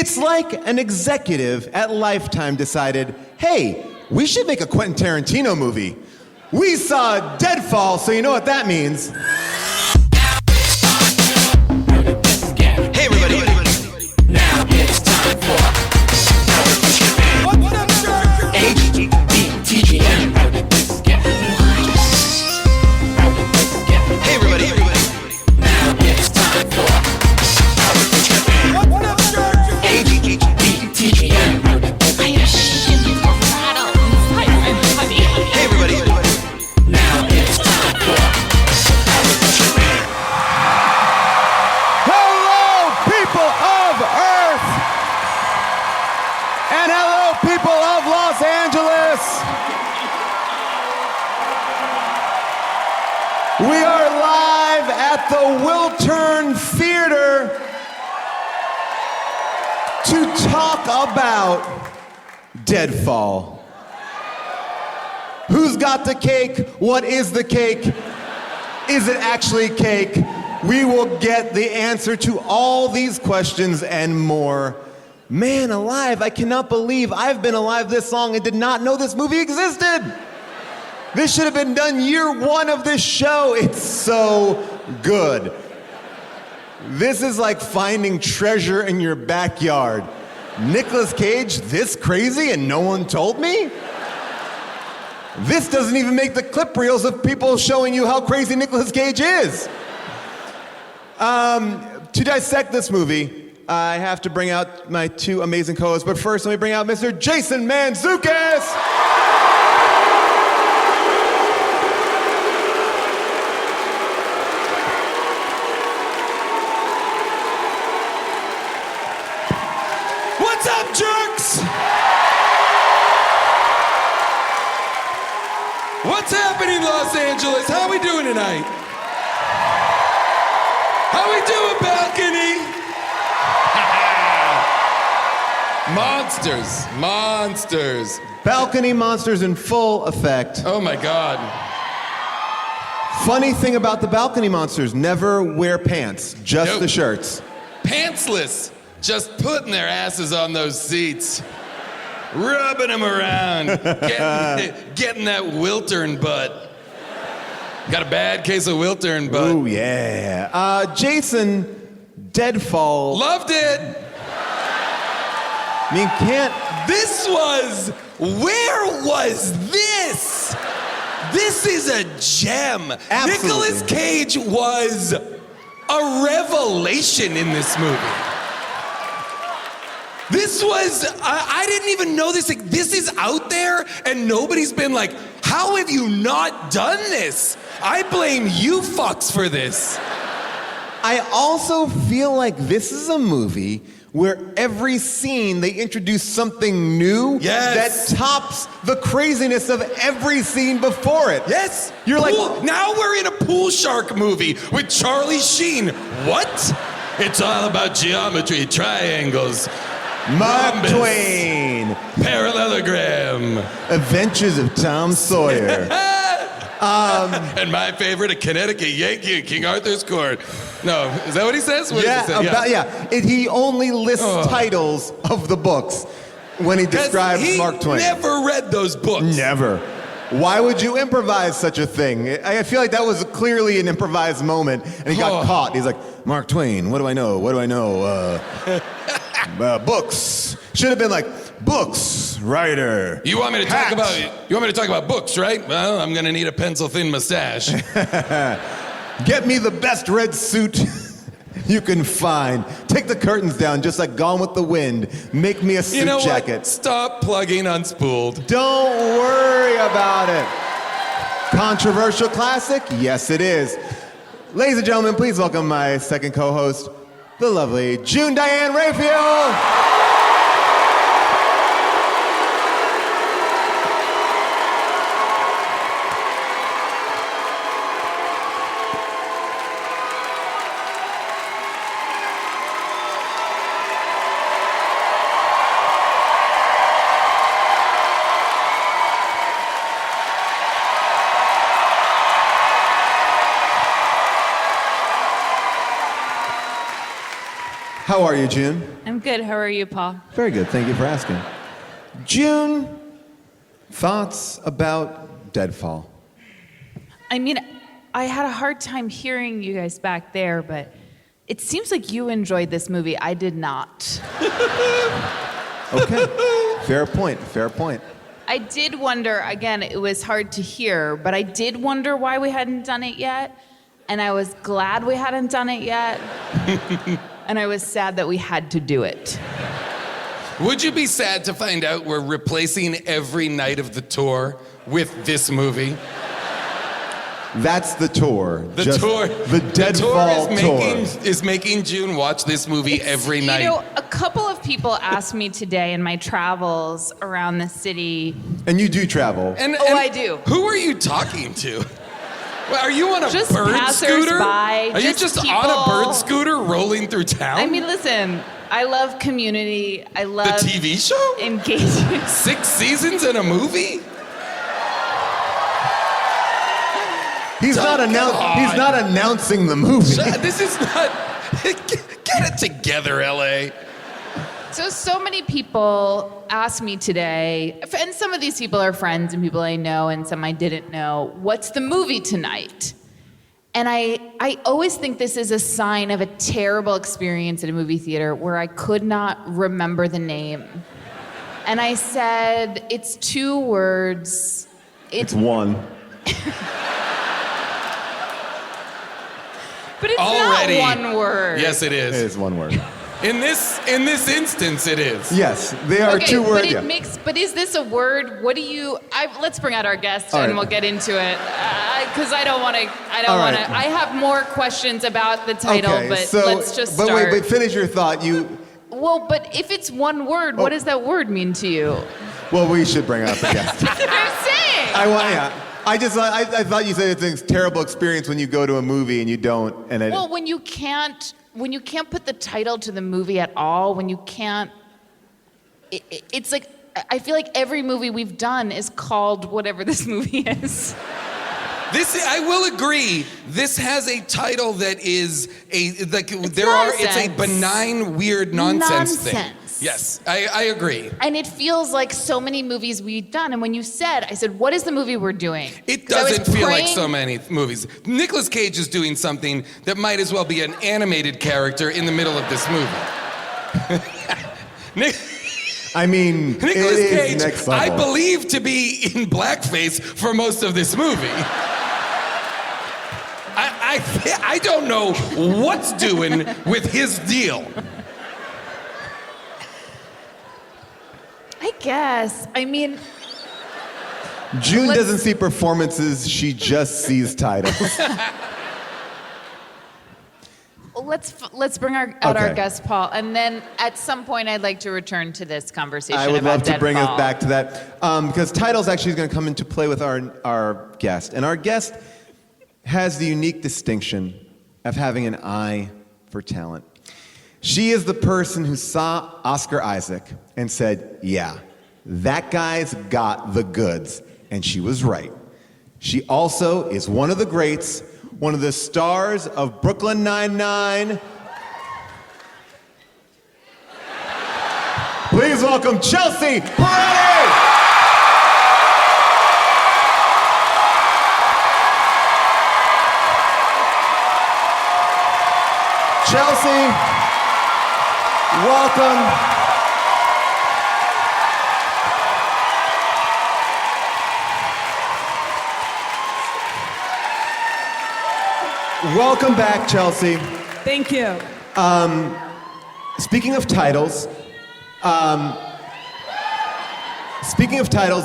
It's like an executive at Lifetime decided, hey, we should make a Quentin Tarantino movie. We saw Deadfall, so you know what that means. Hey everybody, now it's time for HDTGM. Hey everybody, now it's time for HDTGM. Hey everybody, now it's time for People of Earth and hello, people of Los Angeles. We are live at the Wiltern Theater to talk about Deadfall. Who's got the cake? What is the cake? Is it actually cake? We will get the answer to all these questions and more. Man alive, I cannot believe I've been alive this long and did not know this movie existed. This should have been done year one of this show. It's so good. This is like finding treasure in your backyard. Nicolas Cage this crazy and no one told me? This doesn't even make the clip reels of people showing you how crazy Nicolas Cage is. To dissect this movie, I have to bring out my two amazing co-hosts, but first let me bring out Mr. Jason Mantzoukas. What's up, jerks? What's happening, Los Angeles? How we doing tonight? How we doing, balcony? Monsters. Balcony monsters in full effect. Oh my God. Funny thing about the balcony monsters, never wear pants, just Nope. the shirts. Pantsless, just putting their asses on those seats. Rubbing them around, getting that Wiltern butt. Got a bad case of Wiltern butt. Ooh, yeah. Jason, Deadfall. Loved it. I mean, can't... Where was this? This is a gem. Absolutely. Nicolas Cage was a revelation in this movie. I didn't even know this. Like, this is out there, and nobody's been like, how have you not done this? I blame you fucks for this. I also feel like this is a movie where every scene they introduce something new Yes. that tops the craziness of every scene before it. Yes. You're like, now we're in a pool shark movie with Charlie Sheen. What? It's all about geometry, triangles, Mark rhombus, Twain, parallelogram. Adventures of Tom Sawyer. And my favorite, a Connecticut Yankee in King Arthur's court. No, is that what he says? What does he say? He only lists titles of the books when he describes he Mark Twain. Never read those books. Never. Why would you improvise such a thing? I feel like that was clearly an improvised moment, and he got caught. He's like, Mark Twain, what do I know? What do I know? Books. Should have been like, books, writer. You want me to talk about books, right? Well, I'm gonna need a pencil-thin mustache. Get me the best red suit you can find. Take the curtains down, just like Gone with the Wind. Make me a suit jacket. What? Stop plugging Unspooled. Don't worry about it. Controversial classic? Yes, it is. Ladies and gentlemen, please welcome my second co-host, the lovely June Diane Raphael. How are you, June? I'm I'm good. How are you, Paul? Very good. Thank you for asking. June, thoughts about Deadfall? I mean, I had a hard time hearing you guys back there, but it seems like you enjoyed this movie. I did not. Okay. Fair point. Fair point. I did wonder, again, it was hard to hear, but I did wonder why we hadn't done it yet. And I was glad we hadn't done it yet. And I was sad that we had to do it. Would you be sad to find out we're replacing every night of the tour with this movie? That's the tour. The tour. The Deadfall tour. Is making June watch this movie every night. You know, a couple of people asked me today in my travels around the city. And you do travel. I do. Who are you talking to? Well, are you on a Just bird scooter? passers-by, Are you just just people. on a bird scooter rolling through town? I mean, listen, I love Community. I the love TV show? engagement. 6 seasons in a movie? He's not announcing the movie. This is not. Get it together, LA. So many people asked me today, and some of these people are friends and people I know, and some I didn't know, what's the movie tonight? And I always think this is a sign of a terrible experience at a movie theater where I could not remember the name. And I said, it's 2 words. It's one. But it's Already. not 1 word. Yes, it is. It is 1 word. In this instance, it is. Yes, they are Okay, 2 words. but it Yeah. makes. But is this a word? What do you? Let's bring out our guest All and right. we'll get into it. Because I don't want to. I All don't right. want to. I have more questions about the title, Okay, but so, let's just but start. wait, finish your thought. Well, but if it's 1 word, what does that word mean to you? Well, we should bring out the guest. That's what I'm saying. I thought you said it's a terrible experience when you go to a movie and you don't. Well, when you can't put the title to the movie at all, when you can't, it's like, I feel like every movie we've done is called whatever this movie is. I will agree. This has a title that is it's a nonsense. benign, weird nonsense thing. Nonsense. Yes, I agree. And it feels like so many movies we've done. And when you said, I said, what is the movie we're doing? It 'Cause I was doesn't feel like praying- so many movies. Nicolas Cage is doing something that might as well be an animated character in the middle of this movie. I mean, Nicolas it is Cage, next level. I believe to be in blackface for most of this movie. I don't know what's doing with his deal. I guess. I mean, June doesn't see performances, she just sees titles. let's bring out our Okay. guest, Paul. And then at some point, I'd like to return to this conversation I would about love to bring us Deadfall. back to that. Because titles actually is going to come into play with our guest. And our guest has the unique distinction of having an eye for talent. She is the person who saw Oscar Isaac and said, yeah, that guy's got the goods. And she was right. She also is one of the greats, one of the stars of Brooklyn Nine-Nine. Please welcome Chelsea Peretti! Chelsea, welcome. Welcome back, Chelsea. Thank you. Speaking of titles,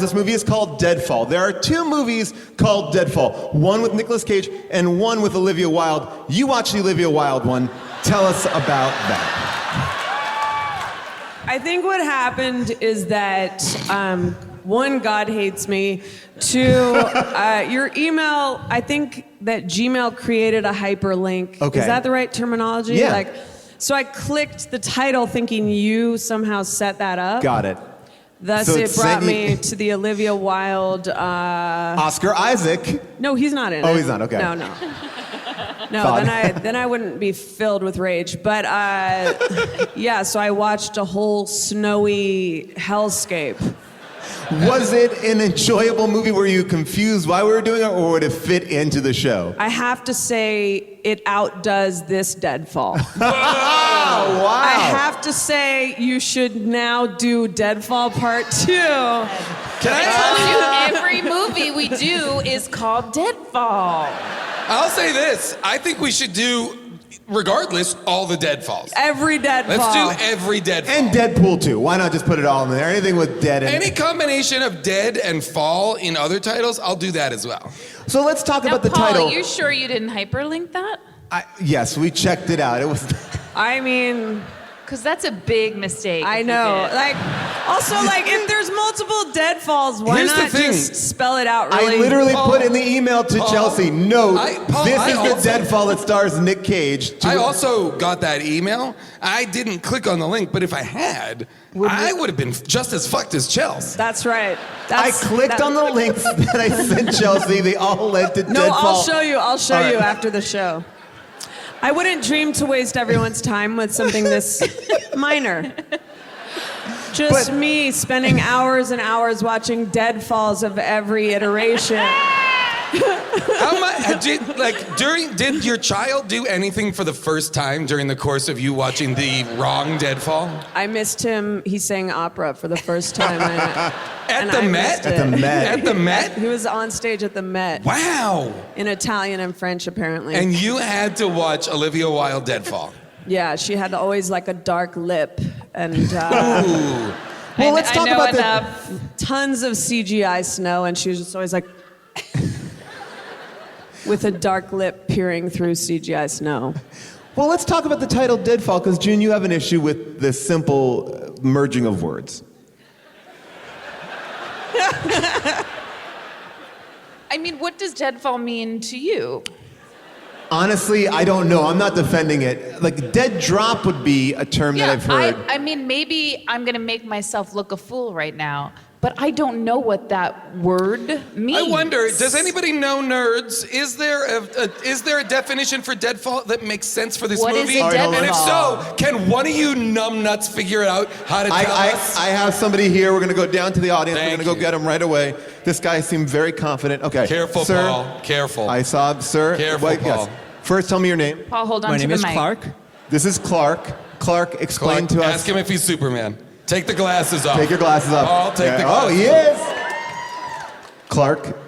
this movie is called Deadfall. There are 2 movies called Deadfall, one with Nicolas Cage and one with Olivia Wilde. You watched the Olivia Wilde one. Tell us about that. I think what happened is that, 1, God hates me. 2, your email, I think that Gmail created a hyperlink. Okay. Is that the right terminology? Yeah. So I clicked the title thinking you somehow set that up. Got it. Thus So it it brought sent you- me to the Olivia Wilde. Oscar Isaac. No, he's not in it. Oh, he's not, okay. No. No, thought. then I wouldn't be filled with rage. But yeah, so I watched a whole snowy hellscape. Was it an enjoyable movie? Were you confused why we were doing it, or would it fit into the show? I have to say, it outdoes this Deadfall. Oh, wow. I have to say, you should now do Deadfall Part 2. Can I I told you every movie we do is called Deadfall. I'll say this. I think we should do, regardless, all the Deadfalls. Every Deadfall. Let's do every Deadfall. And Deadpool 2. Why not just put it all in there? Anything with dead in Any it. combination of dead and fall in other titles, I'll do that as well. So let's talk Now, about the Paul, title. you sure you didn't hyperlink that? Yes, we checked it out. It was. I mean, Because that's a big mistake. I if you know. did. Like, also, like, if there's multiple Deadfalls, why Here's the not thing. just spell it out really? I literally Paul, put in the email to Paul, Chelsea, note, Paul, this I is also- the Deadfall that stars Nic Cage. I also got that email. I didn't click on the link, but if I had, I would have been just as fucked as Chelsea. That's right. I clicked on the links that I sent Chelsea. They all led to No, Deadfall. I'll show you. I'll show All you right. after the show. I wouldn't dream to waste everyone's time with something this minor. Just But- me spending hours and hours watching Deadfalls of every iteration. How much did your child do anything for the first time during the course of you watching the wrong Deadfall? I missed him. He sang opera for the first time. At the Met? At the Met. At the Met? He was on stage at the Met Wow. in Italian and French, apparently. And you had to watch Olivia Wilde Deadfall. Yeah, she had always like a dark lip and Ooh. Well, let's I talk know about the. enough. tons of CGI snow, and she was just always like with a dark lip peering through CGI snow. Well, let's talk about the title Deadfall, because June, you have an issue with this simple merging of words. I mean, what does Deadfall mean to you? Honestly, I don't know. I'm not defending it. Like, dead drop would be a term that I've heard. I mean, maybe I'm gonna make myself look a fool right now, but I don't know what that word means. I wonder, does anybody know, nerds? Is there a definition for Deadfall that makes sense for this What is movie? a And if Deadfall? so, can one of you numbnuts figure out how to tell us? I have somebody here. We're going to go down to the audience. Thank We're going to go you. get him right away. This guy seemed very confident. Okay. Careful, sir. Paul. Careful. I saw, sir. Careful, Wait, Paul. First, tell me your name. Paul, hold on My to name the is mic. Clark. This is Clark. Clark, explain Clark, to us. ask him if he's Superman. Take the glasses off. Take your glasses off. Paul, take the Oh, glasses he off. is. Clark,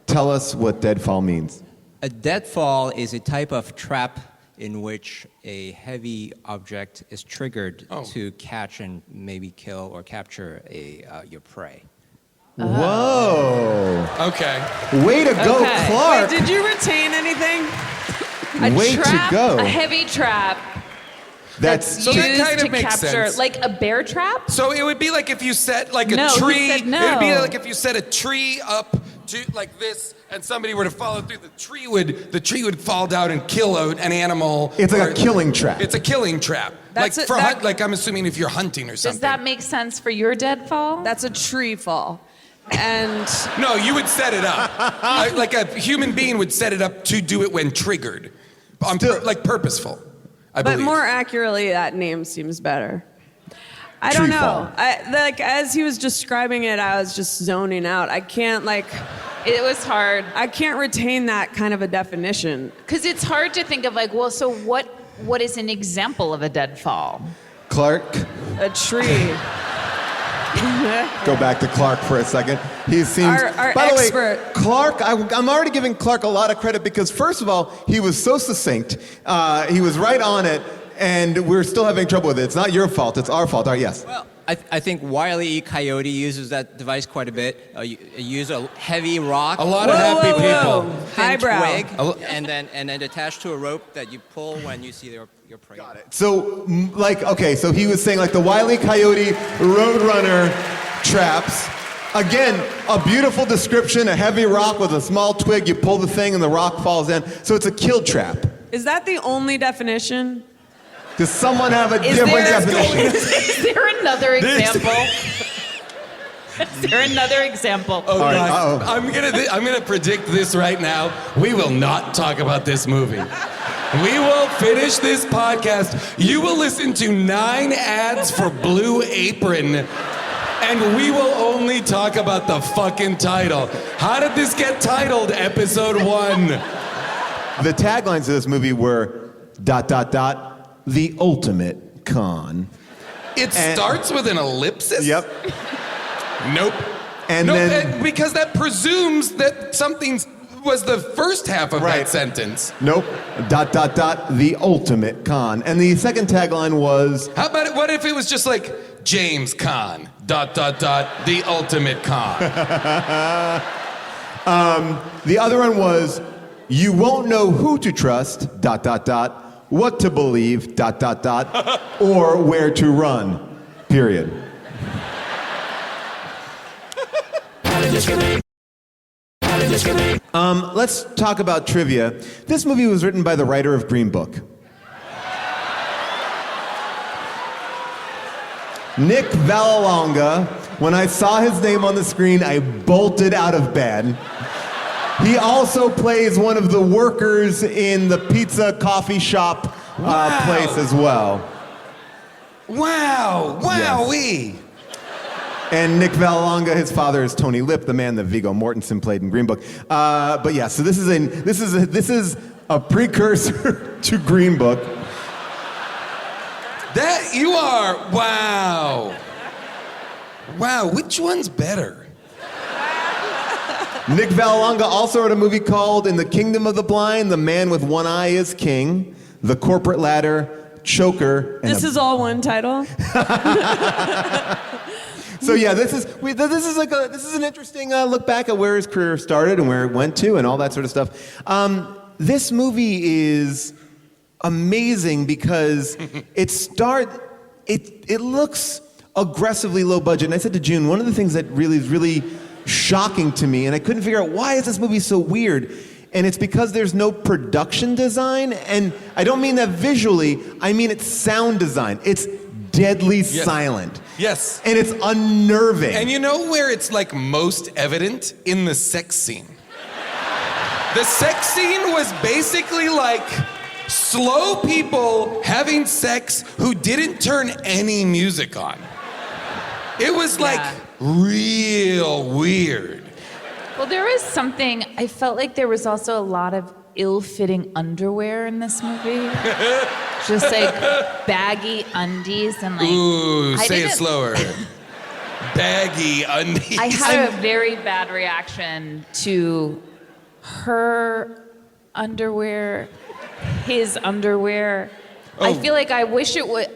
tell us what deadfall means. A deadfall is a type of trap in which a heavy object is triggered to catch and maybe kill or capture your prey. Whoa. Okay. Way to go, Okay. Clark. Wait, did you retain anything? A Way trap, to go. a heavy trap That's So that used kind of to makes capture, sense. like a bear trap. So it would be like if you set like a No, he tree. said no. It would be like if you set a tree up to like this, and somebody were to follow through. The tree would fall down and kill an animal. It's like or- a killing trap. It's a killing trap. That's like it- for that- hunt. Like I'm assuming if you're hunting or something. Does that make sense for your deadfall? That's a tree fall. And No, you would set it up. Like a human being would set it up to do it when triggered. Like purposeful, I but believe. more accurately, that name seems better. I don't Tree know. fall. Like as he was describing it, I was just zoning out. I can't It was hard I can't retain that kind of a definition. because it's hard to think of like, well, so what is an example of a deadfall? Clark, A tree. go back to Clark for a second. He seems. Our By the way, expert. Clark, I'm already giving Clark a lot of credit because, first of all, he was so succinct. He was right on it, and we're still having trouble with it. It's not your fault, it's our fault. All right, yes. Well, I think Wile E. Coyote uses that device quite a bit. You use a heavy rock. A lot of Whoa, happy whoa, people. whoa. thin Highbrow. twig, A lo- and then attached to a rope that you pull when you see your prey. Got it. So, okay, so he was saying like the Wile E. Coyote Roadrunner traps. Again, a beautiful description, a heavy rock with a small twig. You pull the thing and the rock falls in. So it's a kill trap. Is that the only definition? Does someone have a Is different there- definition? Is there another example? Is there another example? Oh, right, God. uh-oh. I'm gonna predict this right now. We will not talk about this movie. We will finish this podcast. You will listen to 9 ads for Blue Apron, and we will only talk about the fucking title. How did this get titled Episode 1? The taglines of this movie were ... the ultimate con. It starts with an ellipsis? Yep. Nope. And nope, then because that presumes that something was the first half of Right. that sentence. nope. ... the ultimate con. And the second tagline was How about it? What if it was just like James Con ... the ultimate con? the other one was you won't know who to trust ... what to believe ... or where to run. Period. Let's talk about trivia. This movie was written by the writer of Green Book. Nick Vallelonga. When I saw his name on the screen, I bolted out of bed. He also plays one of the workers in the pizza coffee shop Wow. place as well. Wow! Wowee! And Nick Vallelonga, his father is Tony Lip, the man that Viggo Mortensen played in Green Book. But yeah, so this is a precursor to Green Book. That you are wow! Wow, which one's better? Nick Vallelonga also wrote a movie called In the Kingdom of the Blind, The Man with One Eye is King, The Corporate Ladder, Choker. And This is all one title. So yeah, this is an interesting look back at where his career started and where it went to and all that sort of stuff. This movie is amazing because it looks aggressively low budget. And I said to June, one of the things that is really shocking to me, and I couldn't figure out why is this movie so weird, and it's because there's no production design, and I don't mean that visually, I mean it's sound design. It's deadly silent. Yes. And it's unnerving. And you know where it's like most evident? In the sex scene. The sex scene was basically like slow people having sex who didn't turn any music on. It was like real weird. Well, there is something, I felt like there was also a lot of ill-fitting underwear in this movie. Just like baggy undies and like... Ooh, I say it didn't- slower. Baggy undies. I had a very bad reaction to her underwear, his underwear. I feel like I wish it would...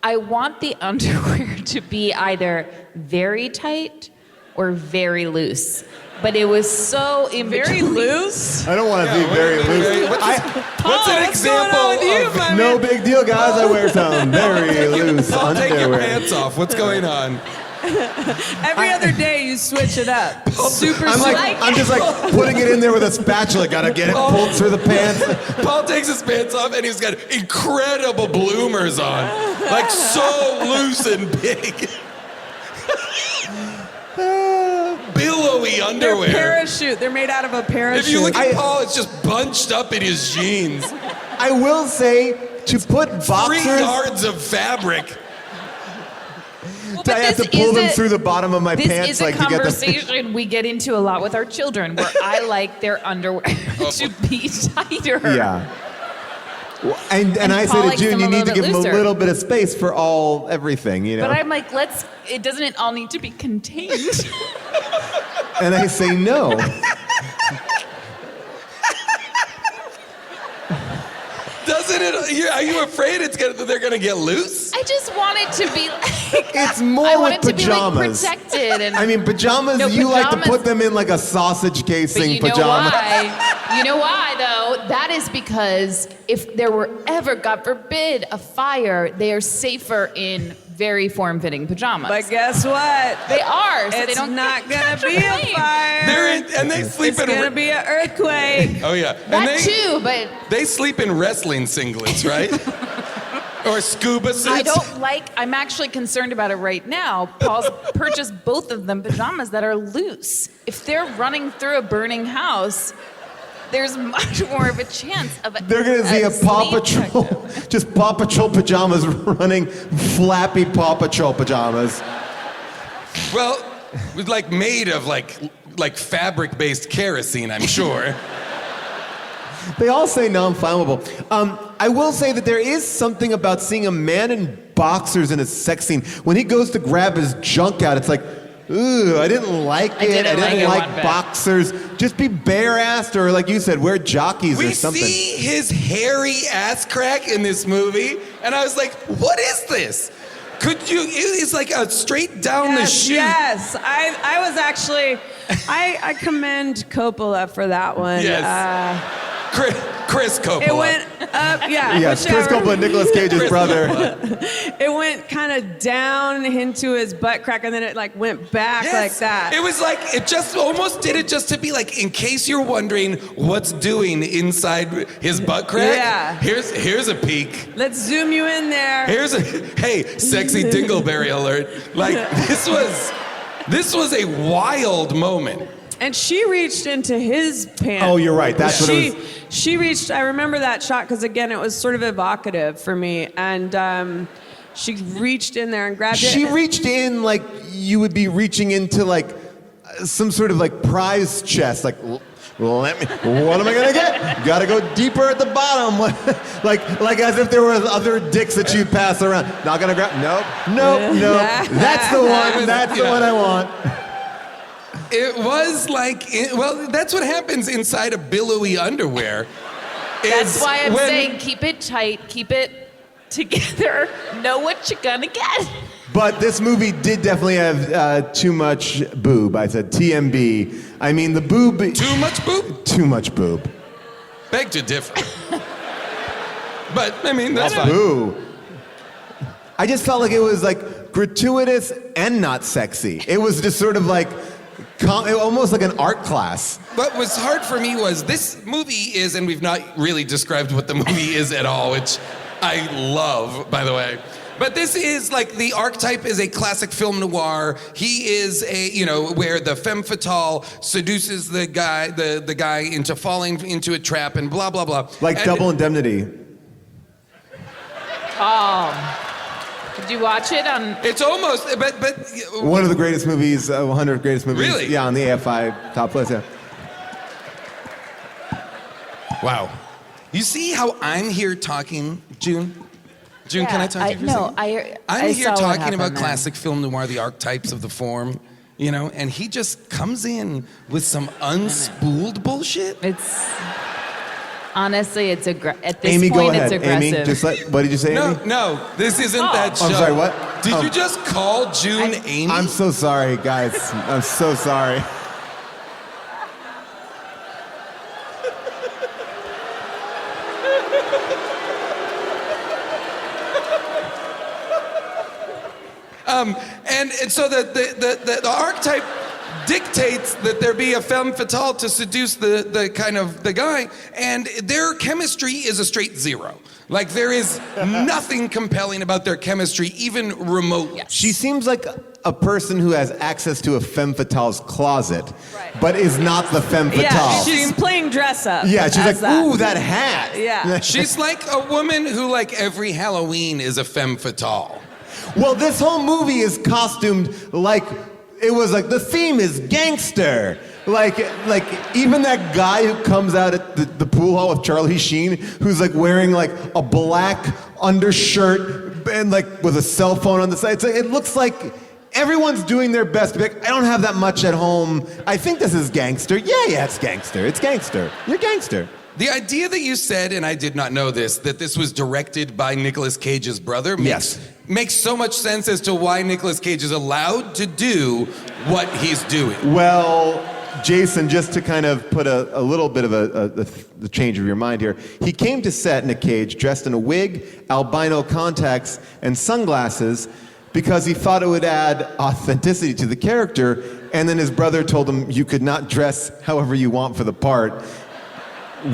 I want the underwear to be either very tight or very loose. But it was so in Very between. loose. I don't want to be very loose. What's an What's going example on with you, of... my No man? big deal, guys. I wear some very loose Paul, take your underwear. pants off. What's going on? Every other day you switch it up. Super I'm just like putting it in there with a spatula. Gotta get it pulled through the pants. Paul takes his pants off and he's got incredible bloomers on. Like so loose and big. Billowy They're underwear. parachute. They're made out of a parachute. If you look at Paul, it's just bunched up in his jeans. I will say to put 3 boxers, yards of fabric. Well, but I have to this pull is them a- through the bottom of my This pants is a like to get the. conversation we get into a lot with our children, where I like their underwear to be tighter. Yeah. And I Paul say to likes June, them you a need to little give bit them a looser. little bit of space for everything, you know. But I'm like, doesn't it all need to be contained? And I say no. Doesn't it? Are you afraid they're gonna get loose? I just want it to be like. It's more I want with it to be like pajamas. protected. And, I mean, pajamas. No, You like to pajamas- put them in like a sausage casing but you know pajama. why? You know why, though? That is because if there were ever, God forbid, a fire, they are safer in very form-fitting pajamas. But guess what? They are, so they It's don't not gonna catch be a flame. fire. And they sleep It's in. gonna be an earthquake. Oh yeah. That And too, but they sleep in wrestling singlets, right? Or scuba suits. I'm actually concerned about it right now. Paul's purchased both of them pajamas that are loose. If they're running through a burning house, there's much more of a chance of They're gonna see a Paw Patrol, just Paw Patrol pajamas running, flappy Paw Patrol pajamas. Well, it was like made of like fabric-based kerosene, I'm sure. They all say non-flammable. I will say that there is something about seeing a man in boxers in a sex scene. When he goes to grab his junk out, it's like, ooh, I didn't like it. I didn't like boxers. Just be bare-assed, or like you said, wear jockeys or something. We see his hairy ass crack in this movie, and I was like, what is this? It's like a straight down the chute. Yes, I was actually, I commend Coppola for that one. Yes. Chris Coppola. It went up, yeah. Yes, Chris Coppola, Nicolas Cage's brother. It went kind of down into his butt crack, and then it like went back like that. It was like, it just almost did it just to be like, in case you're wondering what's doing inside his butt crack, Yeah. here's a peek. Let's zoom you in there. Hey, sexy dingleberry alert. Like, this was a wild moment. And she reached into his pants. Oh, you're right. That's what it was. She reached, I remember that shot because, again, it was sort of evocative for me. And she reached in there and grabbed it. She reached in like you would be reaching into like some sort of like prize chest. Like, what am I gonna get? Gotta go deeper at the bottom. like as if there were other dicks that you'd pass around. Not gonna grab, nope. That's the one, that's the one I want. It was like, well, that's what happens inside of billowy underwear. That's why I'm saying keep it tight, keep it together, know what you're gonna get. But this movie did definitely have too much boob. I said TMB. I mean, the boob. Too much boob? Too much boob. Beg to differ. But, I mean, that's fine. Boo. I just felt like it was like gratuitous and not sexy. It was just sort of like almost like an art class. What was hard for me was this movie is, and we've not really described what the movie is at all, which I love, by the way. But this is like the archetype is a classic film noir. He is where the femme fatale seduces the guy into falling into a trap and blah, blah, blah. Like and Double Indemnity. Oh. Did you watch it on? It's almost, but one of the greatest movies, 100 greatest movies. Really? Yeah, on the AFI top list. Yeah. Wow. You see how I'm here talking, June? June, can I talk to you for a second? I'm here saw what talking happened about there. classic film noir, the archetypes of the form, and he just comes in with some unspooled bullshit. It's honestly, at this Amy, point, go ahead. it's aggressive. Amy, just what did you say, Amy? No, this isn't that show. I'm sorry, what? Did you just call June Amy? I'm so sorry, guys. I'm so sorry. And so the archetype dictates that there be a femme fatale to seduce the guy, and their chemistry is a straight zero. Like, there is nothing compelling about their chemistry, even remotely. Yes. She seems like a person who has access to a femme fatale's closet, but is not the femme fatale. Yeah, she's playing dress up. Yeah, she's like, that. ooh, that hat. Yeah. She's like a woman who, like, every Halloween is a femme fatale. Well, this whole movie is costumed like it was like the theme is gangster. Like even that guy who comes out at the pool hall with Charlie Sheen, who's like wearing like a black undershirt and like with a cell phone on the side. It's like, it looks like everyone's doing their best to be like, I don't have that much at home. I think this is gangster. Yeah, it's gangster. It's gangster. You're gangster. The idea that you said, and I did not know this, that this was directed by Nicolas Cage's brother makes so much sense as to why Nicolas Cage is allowed to do what he's doing. Well, Jason, just to kind of put a little bit of the change of your mind here, he came to set, Nic Cage, dressed in a wig, albino contacts, and sunglasses because he thought it would add authenticity to the character, and then his brother told him, you could not dress however you want for the part.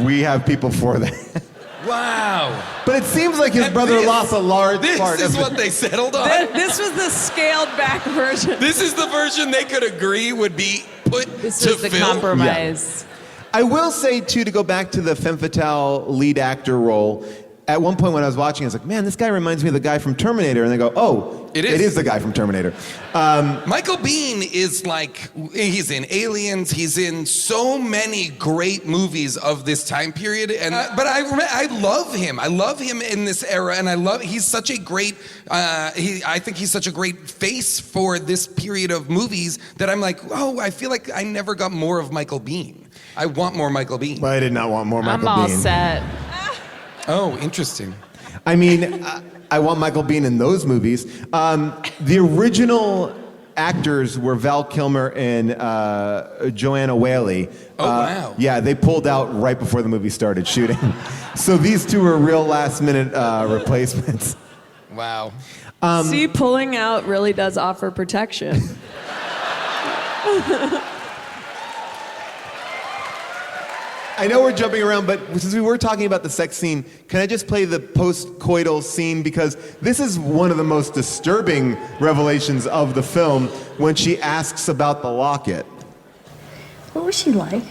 We have people for that. Wow. But it seems like his And brother this- lost a large This part is of what they settled on. This was the scaled back version. This is the version they could agree would be put This to is the film. compromise. I will say, too, to go back to the femme fatale lead actor role, at one point when I was watching, I was like, man, this guy reminds me of the guy from Terminator. And they go, oh, It is. it is the guy from Terminator. Michael Biehn is like, he's in Aliens, he's in so many great movies of this time period, and but I love him. I love him in this era, and he's such a great, I think he's such a great face for this period of movies that I'm like, oh, I feel like I never got more of Michael Biehn. I want more Michael Biehn. But I did not want more Michael I'm all Biehn. set. Oh, interesting. I mean, I want Michael Biehn in those movies. The original actors were Val Kilmer and Joanna Whaley. Oh, wow. Yeah, they pulled out right before the movie started shooting. So these two were real last-minute replacements. Wow. See, pulling out really does offer protection. I know we're jumping around, but since we were talking about the sex scene, can I just play the post-coital scene? Because this is one of the most disturbing revelations of the film when she asks about the locket. What was she like?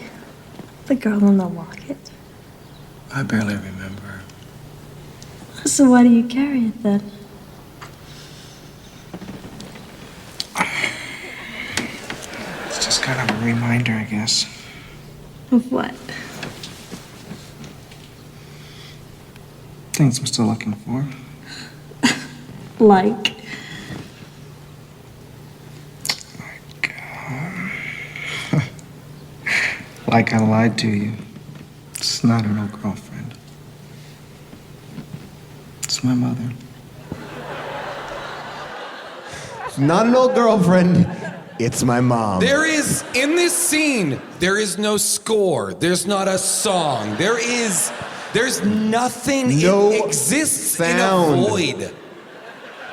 The girl in the locket? I barely remember her. So why do you carry it then? It's just kind of a reminder, I guess. Of what? Things I'm still looking for. Like? Like I lied to you. It's not an old girlfriend. It's my mother. Not an old girlfriend, it's my mom. There is, in this scene, there is no score. There's not a song. There's nothing. No It exists sound. in a void.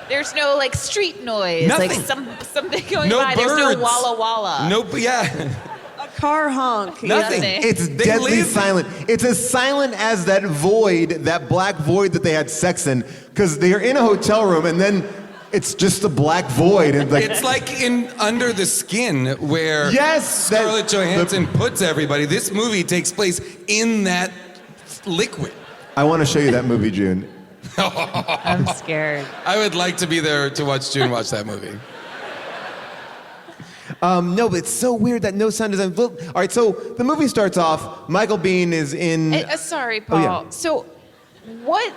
There's no like street noise, Nothing. like something going No by. There's no birds. walla walla. No, yeah. A car honk. Nothing. Nothing. It's They deadly live- silent. It's as silent as that void, that black void that they had sex in, because they're in a hotel room and then it's just a black void. And like, It's like in Under the Skin where Yes, that- Scarlett Johansson puts everybody. This movie takes place in that liquid. I want to show you that movie, June. I'm scared. I would like to be there to watch June watch that movie. No, but it's so weird that no sound design. All right, so the movie starts off. Michael Biehn is in. Sorry, Paul. yeah. So, what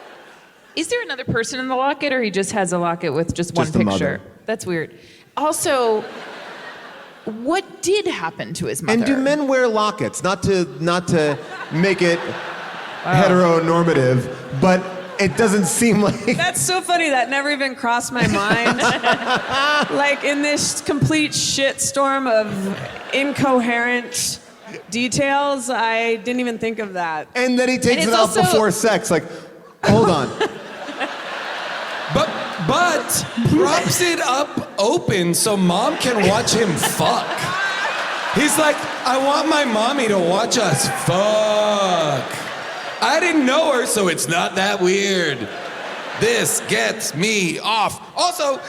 is there another person in the locket, or he just has a locket with just one Just the picture? mother. That's weird. Also, what did happen to his mother? And do men wear lockets? Not to make it heteronormative, but it doesn't seem like. That's so funny. That never even crossed my mind. Like in this complete shitstorm of incoherent details, I didn't even think of that. And then he takes And it it's off also- before sex. Like, hold on. But props it up open so mom can watch him fuck. He's like, I want my mommy to watch us fuck. I didn't know her, so it's not that weird. This gets me off. Also,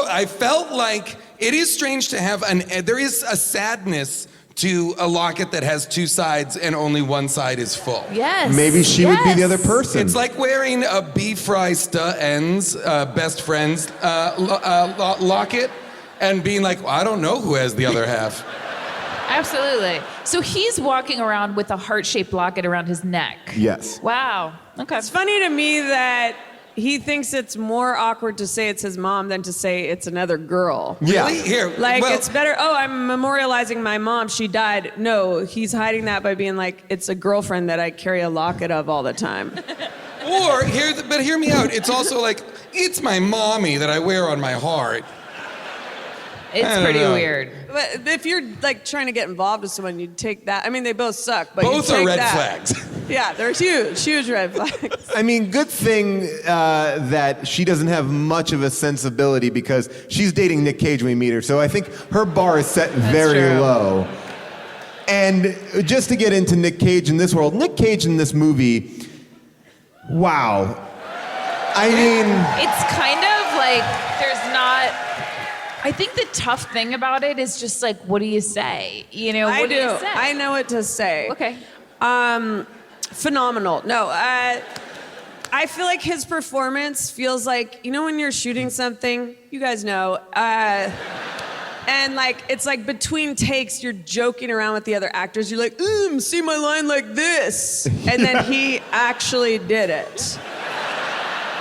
I felt like it is strange to have there is a sadness to a locket that has two sides and only one side is full. Yes. Maybe she would be the yes. other person. It's like wearing a beef fry ends, best friend's locket, and being like, well, I don't know who has the other half. Absolutely. So he's walking around with a heart-shaped locket around his neck. Yes. Wow. Okay. It's funny to me that he thinks it's more awkward to say it's his mom than to say it's another girl. Yeah. Really? Here, Like, well, it's better, oh, I'm memorializing my mom, she died. No, he's hiding that by being like, it's a girlfriend that I carry a locket of all the time. but hear me out. It's also like, it's my mommy that I wear on my heart. I It's don't pretty know. weird. But if you're like trying to get involved with someone, you'd take that. I mean, they both suck, but Both you'd are take red that. flags. Yeah, they're huge red flags. I mean, good thing that she doesn't have much of a sensibility because she's dating Nic Cage when we meet her. So I think her bar is set very true. low. And just to get into Nic Cage in this world, Nic Cage in this movie, wow. I mean, It's kind of like there's not. I think the tough thing about it is just like, what do you say? You know, what do you say? I know what to say. Okay. Phenomenal. No, I feel like his performance feels like, you know, when you're shooting something, you guys know, and like it's like between takes, you're joking around with the other actors. You're like, see my line like this, and then he actually did it.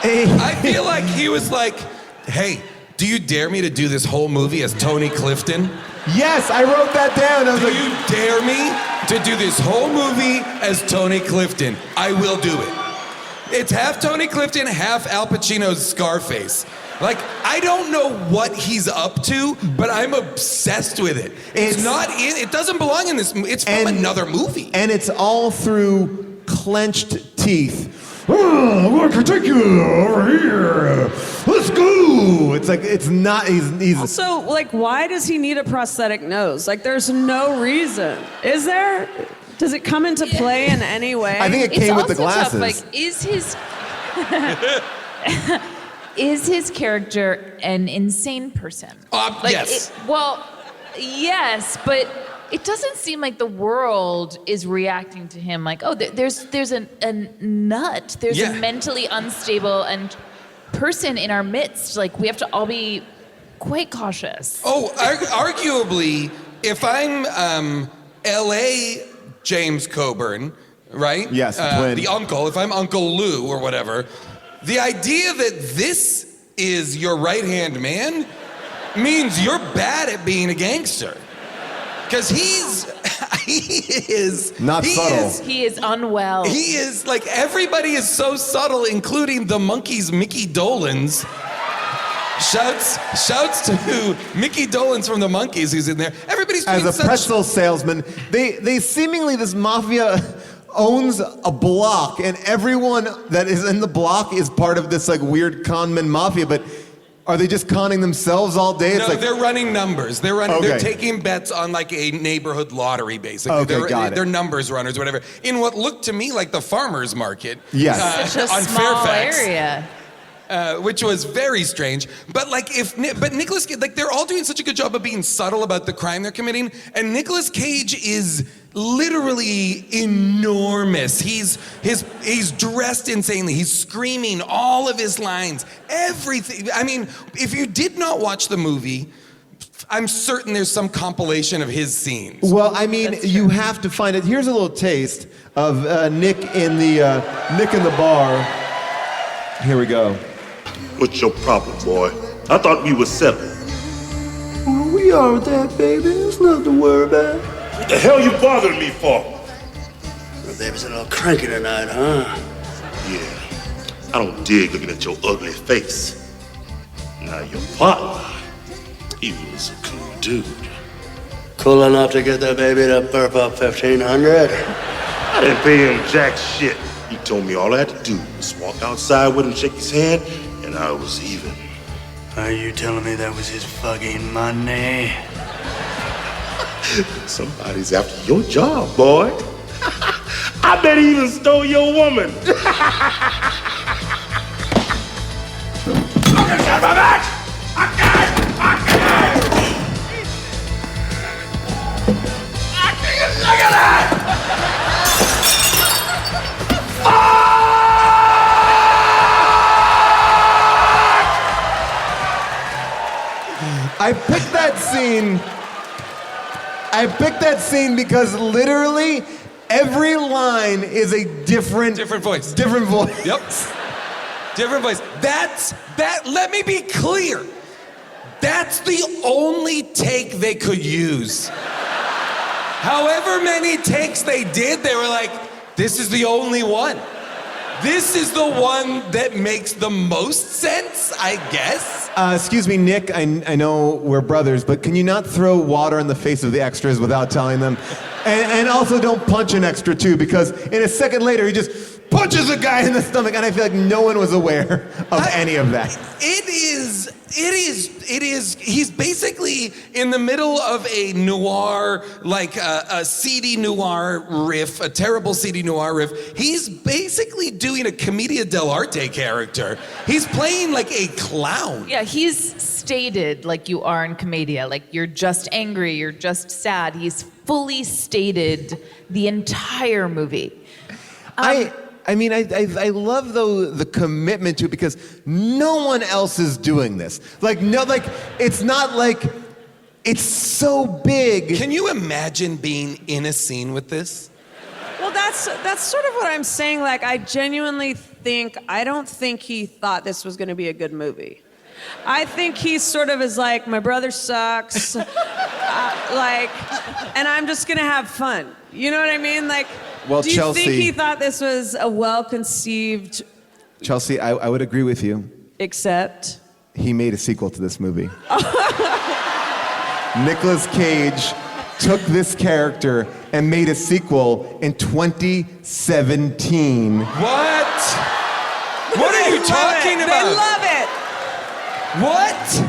I feel like he was like, hey, do you dare me to do this whole movie as Tony Clifton? yes, I wrote that down. I was Do like, you dare me to do this whole movie as Tony Clifton? I will do it. It's half Tony Clifton, half Al Pacino's Scarface. Like, I don't know what he's up to, but I'm obsessed with it. It doesn't belong in this movie. It's from another movie. And it's all through clenched teeth. Oh, I'm gonna take you over here. Let's go. It's like, it's not, he's Also, like, why does he need a prosthetic nose? Like, there's no reason. Is there? Does it come into play in any way? I think it It's came with the also tough, glasses. like, is his character an insane person? Like, yes. Yes, but it doesn't seem like the world is reacting to him like, oh, there's a nut, there's Yeah. a mentally unstable and person in our midst. Like, we have to all be quite cautious. Oh, arguably, if I'm L.A. James Coburn, right? Yes, the twin. The uncle, if I'm Uncle Lou or whatever, the idea that this is your right-hand man means you're bad at being a gangster. Because he is subtle. He is unwell. He is, like, everybody is so subtle, including the Monkees' Mickey Dolenz. Shouts to Mickey Dolenz from the Monkees, who's in there. Everybody's doing as a pretzel salesman, they seemingly, this mafia owns a block, and everyone that is in the block is part of this like weird conman mafia, but are they just conning themselves all day? No, they're running numbers. They're Okay. taking bets on like a neighborhood lottery, basically. Okay, got it. They're numbers runners, whatever. In what looked to me like the farmer's market. Yes. Such a on small Fairfax. area. Which was very strange. But like but Nicolas Cage, like they're all doing such a good job of being subtle about the crime they're committing, and Nicolas Cage is literally enormous. He's dressed insanely. He's screaming all of his lines, everything. I mean, if you did not watch the movie, I'm certain there's some compilation of his scenes. Well, I mean, you have to find it. Here's a little taste of Nick in the bar. Here we go. What's your problem, boy? I thought we were settled. Well, we are with that, baby. There's nothing to worry about. What the hell you bothering me for? Well, baby's a little cranky tonight, huh? Yeah, I don't dig looking at your ugly face. Now your partner, he was a cool dude. Cool enough to get that baby to burp up 1,500? I didn't pay him jack shit. He told me all I had to do was walk outside with him, shake his hand, and I was even. Are you telling me that was his fucking money? Somebody's after your job, boy. I bet he even stole your woman. I got my back! I can't! Look at that! I picked that scene because literally every line is a different voice. Different voice. Yep. Different voice. Let me be clear. That's the only take they could use. However many takes they did, they were like, this is the only one. This is the one that makes the most sense, I guess. Excuse me, Nick, I know we're brothers, but can you not throw water in the face of the extras without telling them? And also don't punch an extra too, because in a second later, he just punches a guy in the stomach, and I feel like no one was aware of any of that. It is he's basically in the middle of a noir, like a seedy noir riff, a terrible seedy noir riff. He's basically doing a commedia dell'arte character. He's playing like a clown. Yeah, he's stated like you are in Commedia, like you're just angry, you're just sad. He's fully stated the entire movie. I love though the commitment to it because no one else is doing this. It's not like it's so big. Can you imagine being in a scene with this? Well, that's sort of what I'm saying. Like, I genuinely I don't think he thought this was going to be a good movie. I think he sort of is like, my brother sucks, and I'm just going to have fun. You know what I mean? Like, Well, do you Chelsea, think he thought this was a well-conceived... Chelsea, I would agree with you. Except? He made a sequel to this movie. Nicolas Cage took this character and made a sequel in 2017. What? What are you talking about? They love it. What?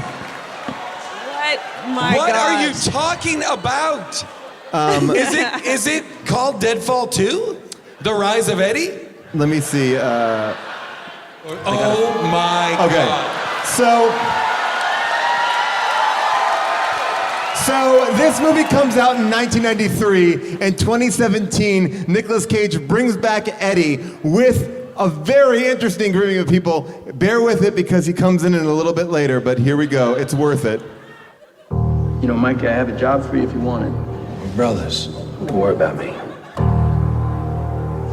What? My What gosh. are you talking about? Is it called Deadfall 2? The Rise of Eddie? Let me see. Oh my God. So this movie comes out in 1993. In 2017, Nicolas Cage brings back Eddie with a very interesting grouping of people. Bear with it because he comes in a little bit later, but here we go. It's worth it. You know, Mikey, I have a job for you if you want it. We're brothers. Don't worry about me.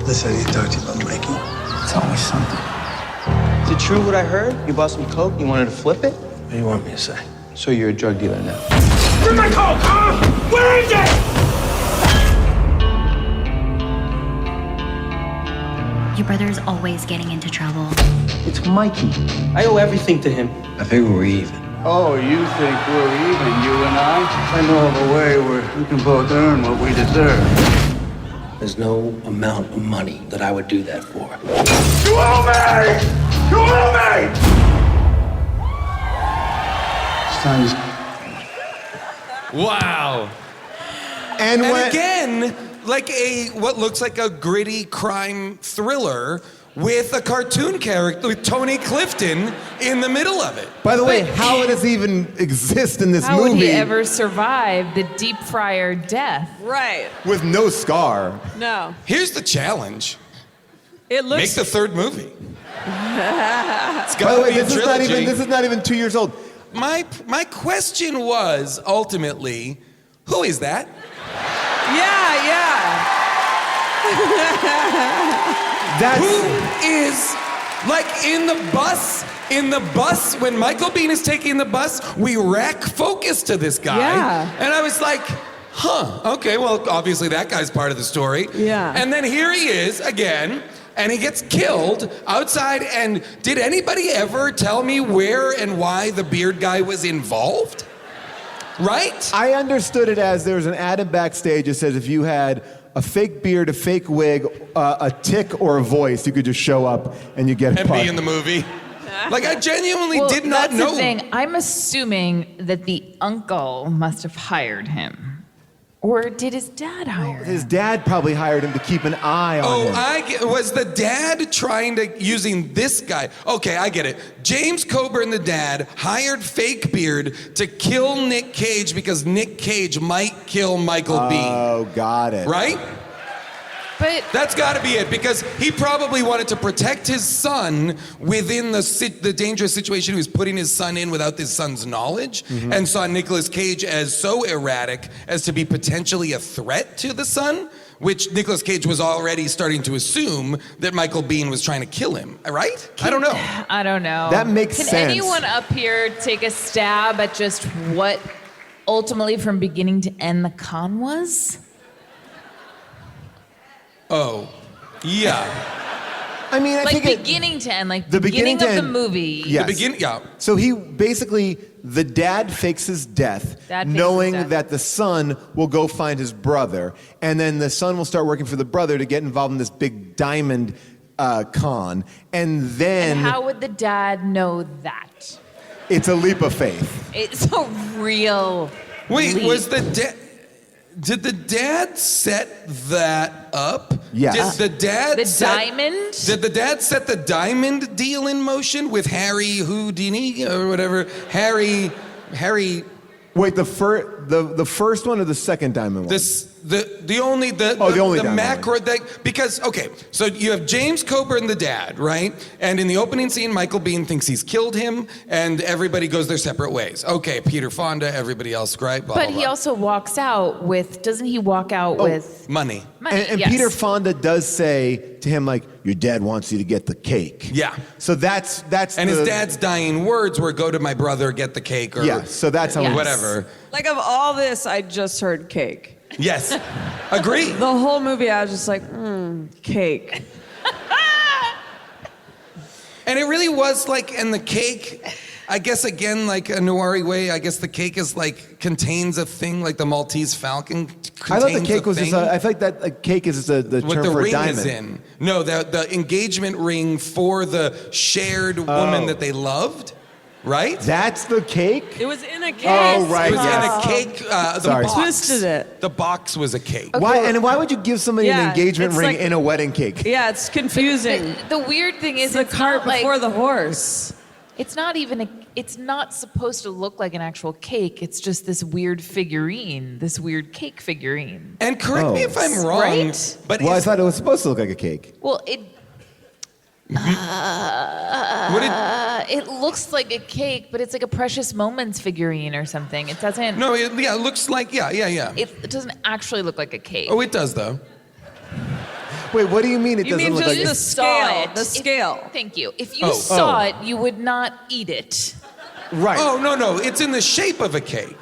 Listen, I need to talk to you about Mikey. It's always something. Is it true what I heard? You bought some coke and you wanted to flip it? What do you want me to say? So you're a drug dealer now. Where's my coke, huh? Where is it? Your brother's always getting into trouble. It's Mikey. I owe everything to him. I figure we're even. Oh, you think we're even, you and I? I know of a way where we can both earn what we deserve. There's no amount of money that I would do that for. You owe me! You owe me! Son's Wow. And again, like what looks like a gritty crime thriller with a cartoon character, with Tony Clifton in the middle of it. By the way, how does he even exist in this How movie? would he ever survive the deep fryer death? Right. With no scar. No. Here's the challenge. It looks... Make the third movie. It's By the way, gotta be a this is not even 2 years old. My question was, ultimately, who is that? Who is, like, in the bus, when Michael Biehn is taking the bus, we rack focus to this guy. Yeah. And I was like, okay, well, obviously that guy's part of the story. Yeah. And then here he is again, and he gets killed outside, and did anybody ever tell me where and why the beard guy was involved? Right? I understood it as there was an ad in backstage that says if you had a fake beard, a fake wig, a tick, or a voice, you could just show up and you get a And part. be in the movie. Like, I genuinely did not that's know. the thing. I'm assuming that the uncle must have hired him. Or did his dad hire him? His dad probably hired him to keep an eye on him. Was the dad trying to, using this guy? Okay, I get it. James Coburn, the dad, hired Fake Beard to kill Nic Cage because Nic Cage might kill Michael Biehn. Oh, got it. Right? But that's got to be it, because he probably wanted to protect his son within the dangerous situation he was putting his son in without his son's knowledge, and saw Nicolas Cage as so erratic as to be potentially a threat to the son, which Nicolas Cage was already starting to assume that Michael Biehn was trying to kill him, right? I don't know. I don't know. That makes sense. Can anyone up here take a stab at just what ultimately from beginning to end the con was? Oh, yeah. I mean, I like think beginning to end, like the beginning beginning of to the end. movie. Yes. The beginning, yeah. So he basically, the dad fakes his death, Dad fakes knowing his death. that the son will go find his brother, and then the son will start working for the brother to get involved in this big diamond con, and then And how would the dad know that? It's a leap of faith. It's a real Wait, leap. was the dad? Did the dad set that up? Yes. Did the dad The set, diamond? Did the dad set the diamond deal in motion with Harry Houdini or whatever? Harry. Wait, the first one or the second diamond one? The only diamond macro because okay, so you have James Coburn the dad, right? And in the opening scene, Michael Biehn thinks he's killed him, and everybody goes their separate ways. Okay, Peter Fonda, everybody else, right? Blah, But blah, he blah. also walks out with, doesn't he walk out with money. money? And yes. Peter Fonda does say to him, like, your dad wants you to get the cake. Yeah. So that's And his dad's dying words were go to my brother, get the cake, or Yeah, so that's how Yes. whatever. Like, of all this, I just heard cake. Yes, agree. The whole movie, I was just like, cake. And it really was like, and the cake, I guess again, like a noir way, I guess the cake is like, contains a thing, like the Maltese Falcon contains I thought the cake was thing. just I think that a cake is just the What term the for a ring diamond. is in. No, the engagement ring for the shared woman that they loved, right? That's the cake? It was in a cake. Oh, right, It was yes. in a cake. The Sorry. box. Twisted it. The box was a cake. Why would you give somebody an Yeah, engagement it's ring like- in a wedding cake? Yeah, it's confusing. The weird thing is, It's the cart not like, before the horse. it's not even it's not supposed to look like an actual cake. It's just this weird figurine, this weird cake figurine. And correct me Oh. if I'm wrong, Right? but Well, I is- thought it was supposed to look like a cake. Well, what did, it looks like a cake, but it's like a Precious Moments figurine or something. It doesn't. no, it looks like, yeah. It doesn't actually look like a cake. Oh, it does though. Wait, what do you mean it You doesn't mean look just like the a scale? If- The scale. Thank you. If you Oh. saw it, you would not eat it. Right. Oh, no, it's in the shape of a cake.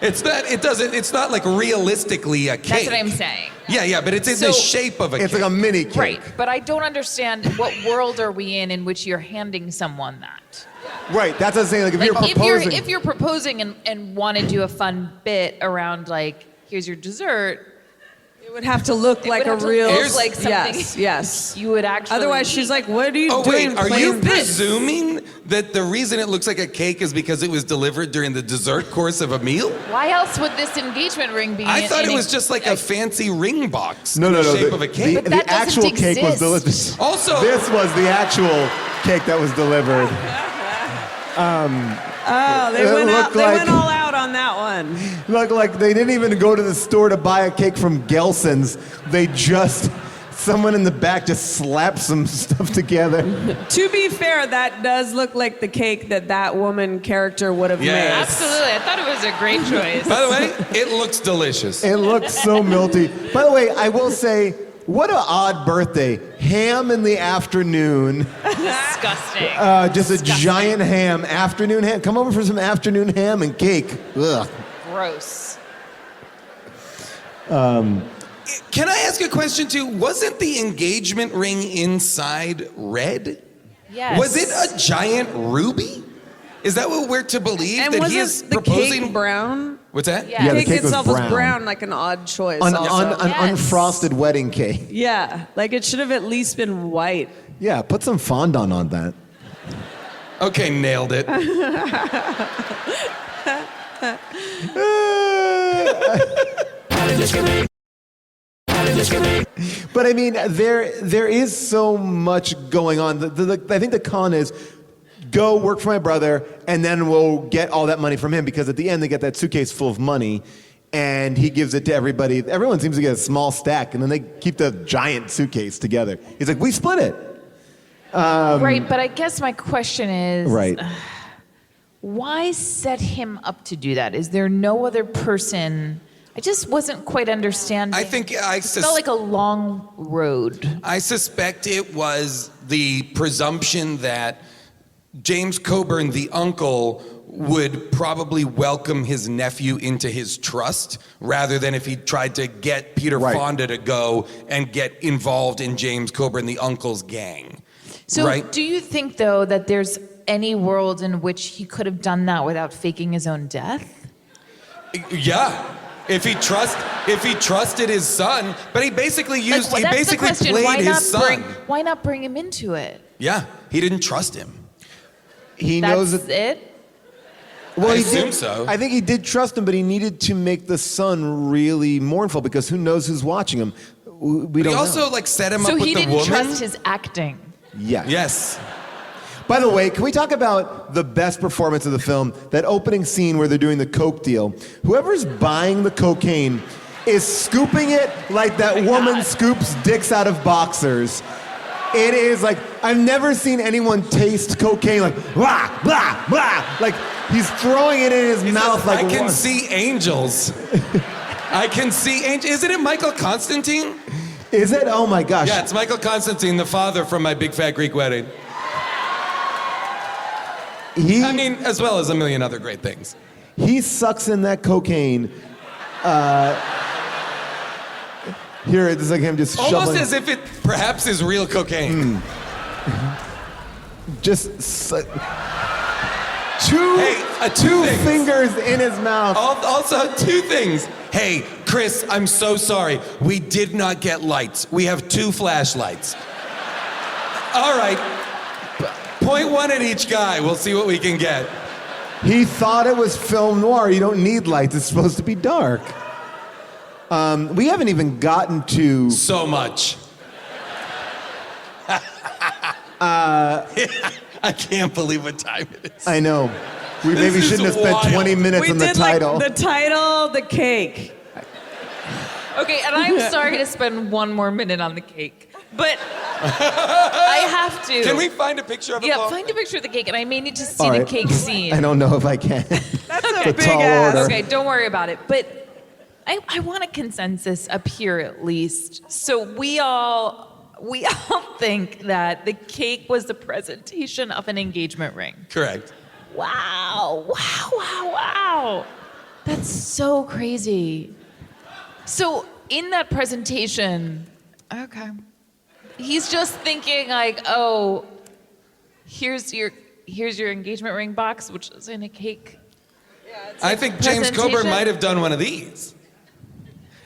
It's not like realistically a cake. That's what I'm saying. Yeah, but it's in the shape of a cake. It's like a mini cake. Right, but I don't understand what world are we in which you're handing someone that. Right, that's what I'm saying. Like, if Like you're proposing. if you're proposing and want to do a fun bit around like, here's your dessert, It would have to look like would a have to real. look like something Yes. you would actually. Otherwise, she's like, "What are you Oh doing?" wait, are you playing this? presuming that the reason it looks like a cake is because it was delivered during the dessert course of a meal? Why else would this engagement ring be? I in- thought in it was just like a fancy ring box No, in no, the no. shape of a cake. But that the actual doesn't cake was exist. delivered. Also- this was the actual cake that was delivered. Oh, they It went out. looked They like- went all out on that one. Look, like they didn't even go to the store to buy a cake from Gelson's. They just, someone in the back just slapped some stuff together. To be fair, that does look like the cake that woman character would have Yes. made. Absolutely, I thought it was a great choice. By the way, it looks delicious. It looks so milty. By the way, I will say, what an odd birthday. Ham in the afternoon. Disgusting. Just a giant ham. Afternoon ham. Come over for some afternoon ham and cake. Ugh. Gross. Can I ask a question too? Wasn't the engagement ring inside red? Yes. Was it a giant ruby? Is that what we're to believe? And that was he is the proposing? cake brown? What's that? Yeah. Yeah, the Cake cake was itself brown. was brown, like an odd choice. An also. an Yes. unfrosted wedding cake. Yeah, like it should have at least been white. Yeah, put some fondant on that. Okay, nailed it. But I mean, there is so much going on. I think the con is go work for my brother, and then we'll get all that money from him, because at the end they get that suitcase full of money, and he gives it to everybody. Everyone seems to get a small stack, and then they keep the giant suitcase together. He's like, we split it. Right, but I guess my question is, Right. why set him up to do that? Is there no other person? I just wasn't quite understanding. I think It felt like a long road. I suspect it was the presumption that James Coburn, the uncle, would probably welcome his nephew into his trust rather than if he tried to get Peter Right. Fonda to go and get involved in James Coburn, the uncle's gang. So Right. do you think, though, that there's any world in which he could have done that without faking his own death? Yeah. If he trusted his son, but he basically used Like, he that's the basically question. played his son. Why not bring him into it? Yeah, he didn't trust him. He That's knows that. it? Well, I he assume did, so. I think he did trust him, but he needed to make the son really mournful because who knows who's watching him? We He don't also know. like set him So up with he the didn't woman. trust his acting. Yes. Yes. By the way, can we talk about the best performance of the film? That opening scene where they're doing the coke deal. Whoever's buying the cocaine is scooping it like that woman scoops dicks out of boxers. It is like, I've never seen anyone taste cocaine like, blah, blah, blah. Like, he's throwing it in his mouth like I can what? see angels. I can see angels. Isn't it Michael Constantine? Is it? Oh my gosh. Yeah, it's Michael Constantine, the father from My Big Fat Greek Wedding. I mean, as well as a million other great things. He sucks in that cocaine. Here, it's like him just Almost shoveling. as if it perhaps is real cocaine. Two fingers in his mouth. Also, two things. Hey, Chris, I'm so sorry. We did not get lights. We have 2 flashlights. All right. Point one at each guy. We'll see what we can get. He thought it was film noir. You don't need lights. It's supposed to be dark. We haven't even gotten to... So much. I can't believe what time it is. I know. We maybe This is shouldn't have spent wild. 20 minutes We on the did title. like the title, the cake. Okay, and I'm sorry to spend one more minute on the cake, but I have to. Can we find a picture of it? Yeah, Paul? find a picture of the cake, and I may need to see All the right. cake scene. I don't know if I can. That's Okay. a big tall ass. order. Okay, don't worry about it. But I want a consensus up here at least. So we all think that the cake was the presentation of an engagement ring. Correct. Wow. That's so crazy. So in that presentation, okay, he's just thinking like, oh, here's your engagement ring box, which is in a cake. I think James Coburn presentation? might have done one of these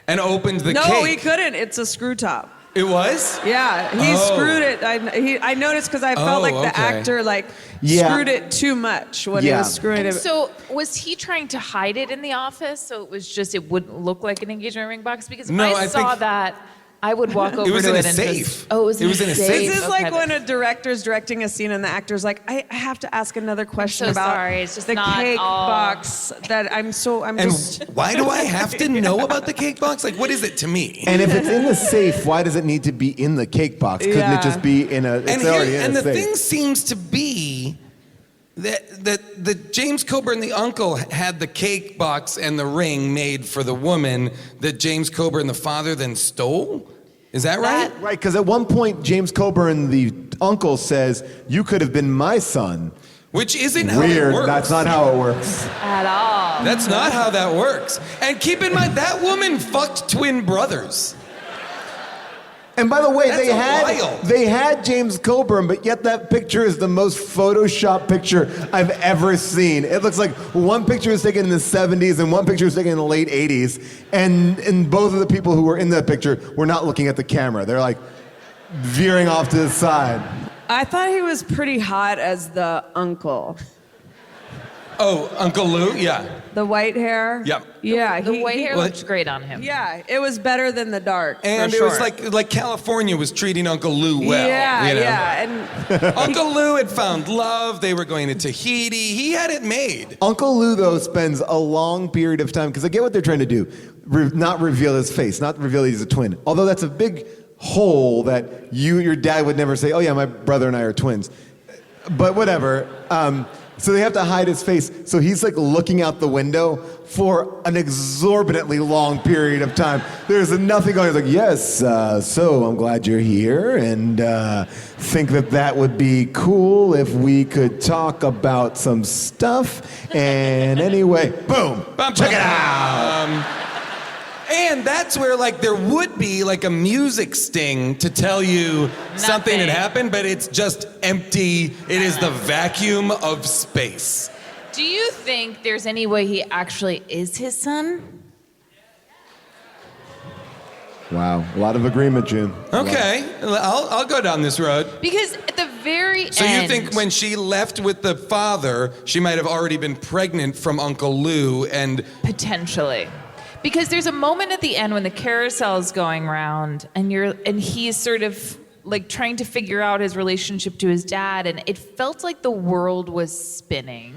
and opened the No, cake. he couldn't. It's a screw top. It was? Yeah, he Oh. screwed it. I noticed because I felt like the okay. actor screwed it too much when he was screwing it. So was he trying to hide it in the office so it wouldn't look like an engagement ring box? Because if No, I I saw think- that, I would walk over was to in a it and safe. just... Oh, it was in a safe. This is like Okay, when a director's directing a scene and the actor's like, I have to ask another question so about sorry, it's just the not cake all- box that I'm And just... why do I have to know about the cake box? Like, what is it to me? And if it's in the safe, why does it need to be in the cake box? Couldn't Yeah. it just be in a... It's already in a the safe. thing seems to be that James Coburn, the uncle, had the cake box and the ring made for the woman that James Coburn, the father, then stole? Is that right? Right, because at one point, James Coburn, the uncle, says, you could have been my son. Which isn't how Weird, it works. that's not how it works. At all. That's not how that works. And keep in mind, that woman fucked twin brothers. And by the way, That's wild. they had James Coburn, but yet that picture is the most Photoshopped picture I've ever seen. It looks like one picture was taken in the 70s and one picture was taken in the late 80s. And both of the people who were in that picture were not looking at the camera. They're like veering off to the side. I thought he was pretty hot as the uncle. Oh, Uncle Lou? Yeah. The white hair? Yep. Yeah. The white hair Well, looks great on him. Yeah, it was better than the dark. And for it was sure. like California was treating Uncle Lou well. Yeah, you know? yeah. And Uncle Lou had found love. They were going to Tahiti. He had it made. Uncle Lou, though, spends a long period of time, because I get what they're trying to do, not reveal his face, not reveal he's a twin. Although that's a big hole that your dad would never say, oh yeah, my brother and I are twins. But whatever. So they have to hide his face. So he's like looking out the window for an exorbitantly long period of time. There's nothing going on. He's like, yes, so I'm glad you're here and think that would be cool if we could talk about some stuff. And anyway, boom, check it out. And that's where like there would be like a music sting to tell you something had happened, but it's just empty. It is the vacuum of space. Do you think there's any way he actually is his son? Wow, a lot of agreement, June. Okay, I'll go down this road. Because at the very So end. you think when she left with the father, she might have already been pregnant from Uncle Lou and... Potentially. Because there's a moment at the end when the carousel is going round and he's sort of like trying to figure out his relationship to his dad, and it felt like the world was spinning.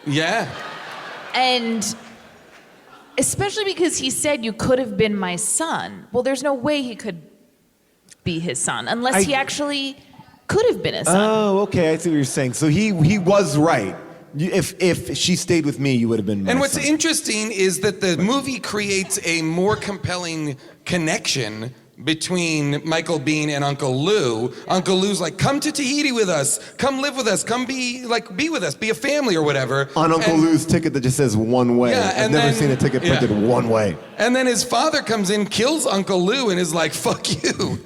Yeah. And especially because he said, you could have been my son. Well, there's no way he could be his son unless he actually could have been his son. Oh, okay, I see what you're saying. So he was right. If she stayed with me, you would have been my And what's son. interesting is that the movie creates a more compelling connection between Michael Biehn and Uncle Lou. Uncle Lou's like, come to Tahiti with us, come live with us, come be with us, be a family or whatever. On Uncle Lou's ticket that just says one way. Yeah, I've and never then- seen a ticket yeah. printed one way. And then his father comes in, kills Uncle Lou, and is like, fuck you.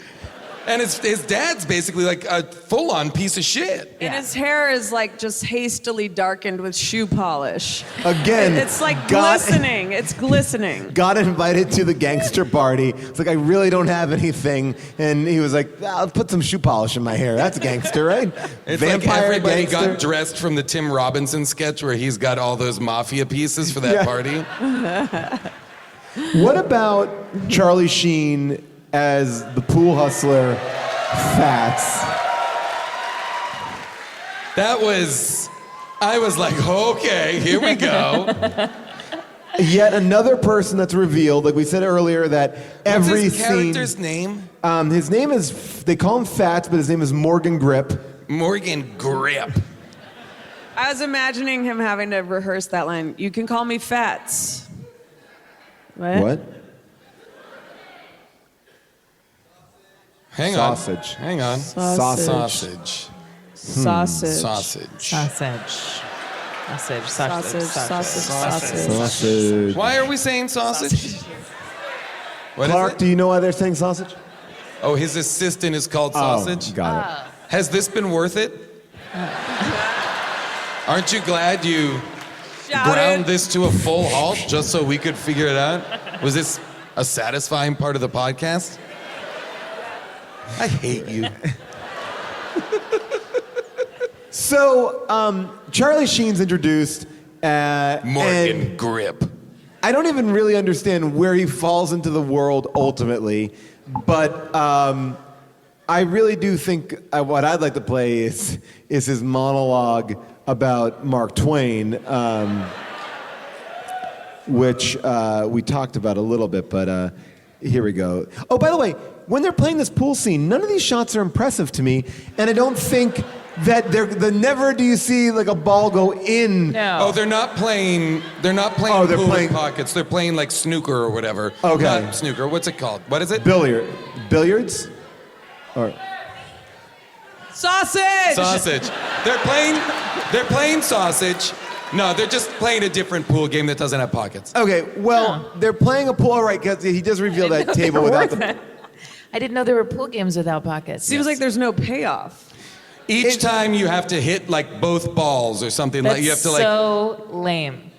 And his dad's basically like a full-on piece of shit. And his hair is like just hastily darkened with shoe polish. Again, It's like glistening. It's glistening. Got invited to the gangster party. It's like, I really don't have anything. And he was like, I'll put some shoe polish in my hair. That's gangster, right? It's like everybody got dressed from the Tim Robinson sketch where he's got all those mafia pieces for that Yeah. party. What about Charlie Sheen as the pool hustler, Fats? I was like, okay, here we go. Yet another person that's revealed, like we said earlier, that every What's his character's name? His name is, they call him Fats, but his name is Morgan Grip. Morgan Grip. I was imagining him having to rehearse that line. You can call me Fats. What? Hang Sausage. on. Hang on. Sausage. Sausage. Sausage. Sausage. Why are we saying sausage? What is Clark, it? do you know why they're saying sausage? Oh, his assistant is called sausage? Oh, got it. Has this been worth it? Aren't you glad you ground this to a full halt just so we could figure it out? Was this a satisfying part of the podcast? I hate you. So, Charlie Sheen's introduced. Morgan Grip. I don't even really understand where he falls into the world ultimately, but I really do think what I'd like to play is his monologue about Mark Twain, which we talked about a little bit, but here we go. Oh, by the way, when they're playing this pool scene, none of these shots are impressive to me, and I don't think that never do you see like a ball go in. No. Oh, they're not playing they're pool playing with pockets. They're playing like snooker or whatever. Okay. Not snooker. What's it called? What is it? Billiards? Or Sausage! Sausage. They're playing sausage. No, they're just playing a different pool game that doesn't have pockets. Okay, well, they're playing a pool, right? Because he does reveal that table without the. I didn't know there were pool games without pockets. Seems like there's no payoff. Each time you have to hit like both balls or something. That's like you have to like. so lame.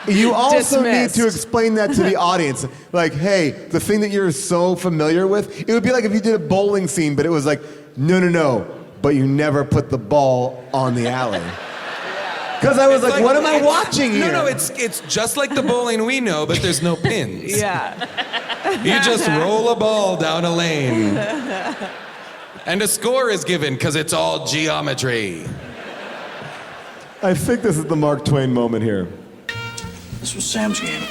You also Dismissed. need to explain that to the audience. Like, hey, the thing that you're so familiar with, it would be like if you did a bowling scene, but it was like, no, but you never put the ball on the alley. Because I was like, what am I watching here? No, it's just like the bowling we know, but there's no pins. Yeah. You just roll a ball down a lane. And a score is given because it's all geometry. I think this is the Mark Twain moment here. This was Sam's game.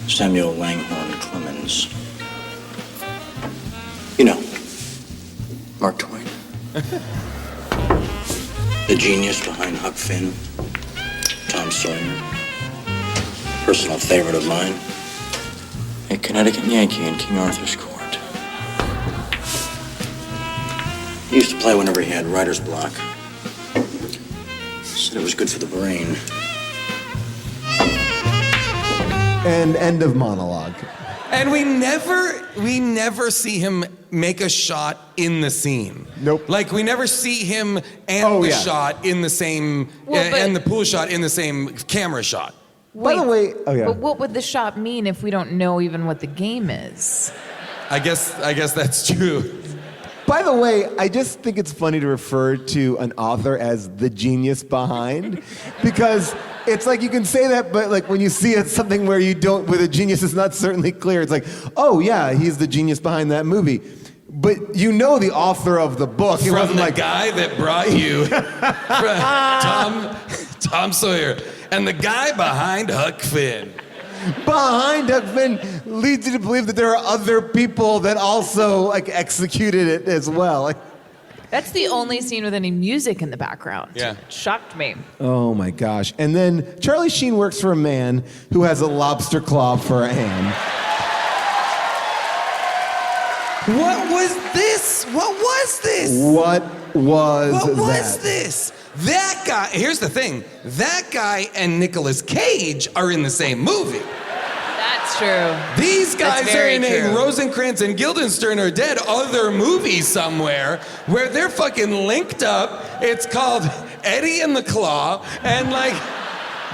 Samuel Langhorne Clemens. You know, Mark Twain. The genius behind Huck Finn, Tom Sawyer. Personal favorite of mine. A Connecticut Yankee in King Arthur's court. He used to play whenever he had writer's block. Said it was good for the brain. And end of monologue. And we never see him make a shot in the scene. Nope. Like we never see him and the shot in the same, Well, but- and the pool shot in the same camera shot. By the way, oh yeah. But what would the shop mean if we don't know even what the game is? I guess that's true. By the way, I just think it's funny to refer to an author as the genius behind, because it's like you can say that, but like when you see it, something where the genius is not certainly clear, it's like, oh yeah, he's the genius behind that movie. But you know the author of the book. It From wasn't the like guy that brought you Tom Sawyer, and the guy behind Huck Finn. Behind Huck Finn leads you to believe that there are other people that also like executed it as well. Like, That's the only scene with any music in the background. Yeah. It shocked me. oh my gosh. And then Charlie Sheen works for a man who has a lobster claw for a hand. What was this? What was this? What was What was that? this? That guy, here's the thing. That guy and Nicolas Cage are in the same movie. That's true. These guys That's are very in true. a Rosencrantz and Guildenstern Are Dead other movie somewhere where they're fucking linked up. It's called Eddie and the Claw, and like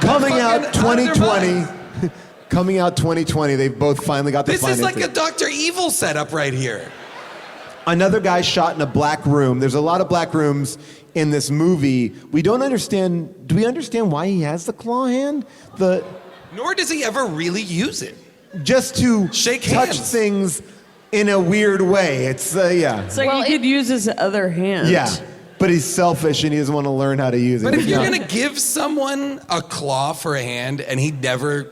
Coming they're out fucking out of their 2020. minds. Coming out 2020. They've both finally got the This is like financing. a Dr. Evil setup right here. Another guy shot in a black room. There's a lot of black rooms in this movie. We don't understand. Do we understand why he has the claw hand? Nor does he ever really use it. Just to Shake touch hands. things in a weird way. It's yeah. It's like he could use his other hand. Yeah. But he's selfish and he doesn't want to learn how to use it. But if you're Yeah. gonna give someone a claw for a hand and he never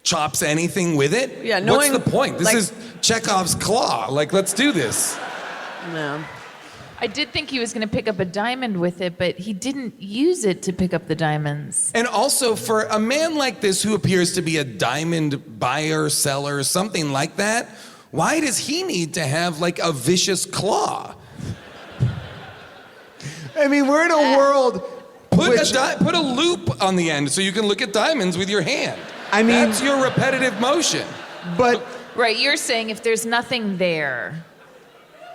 chops anything with it, Yeah, what's knowing, the point? This like- is Chekhov's claw. Like, let's do this. No. I did think he was going to pick up a diamond with it, but he didn't use it to pick up the diamonds. And also, for a man like this who appears to be a diamond buyer, seller, something like that, why does he need to have like a vicious claw? I mean, we're in a world. Put a loop on the end so you can look at diamonds with your hand. I mean, that's your repetitive motion. But Right, you're saying if there's nothing there,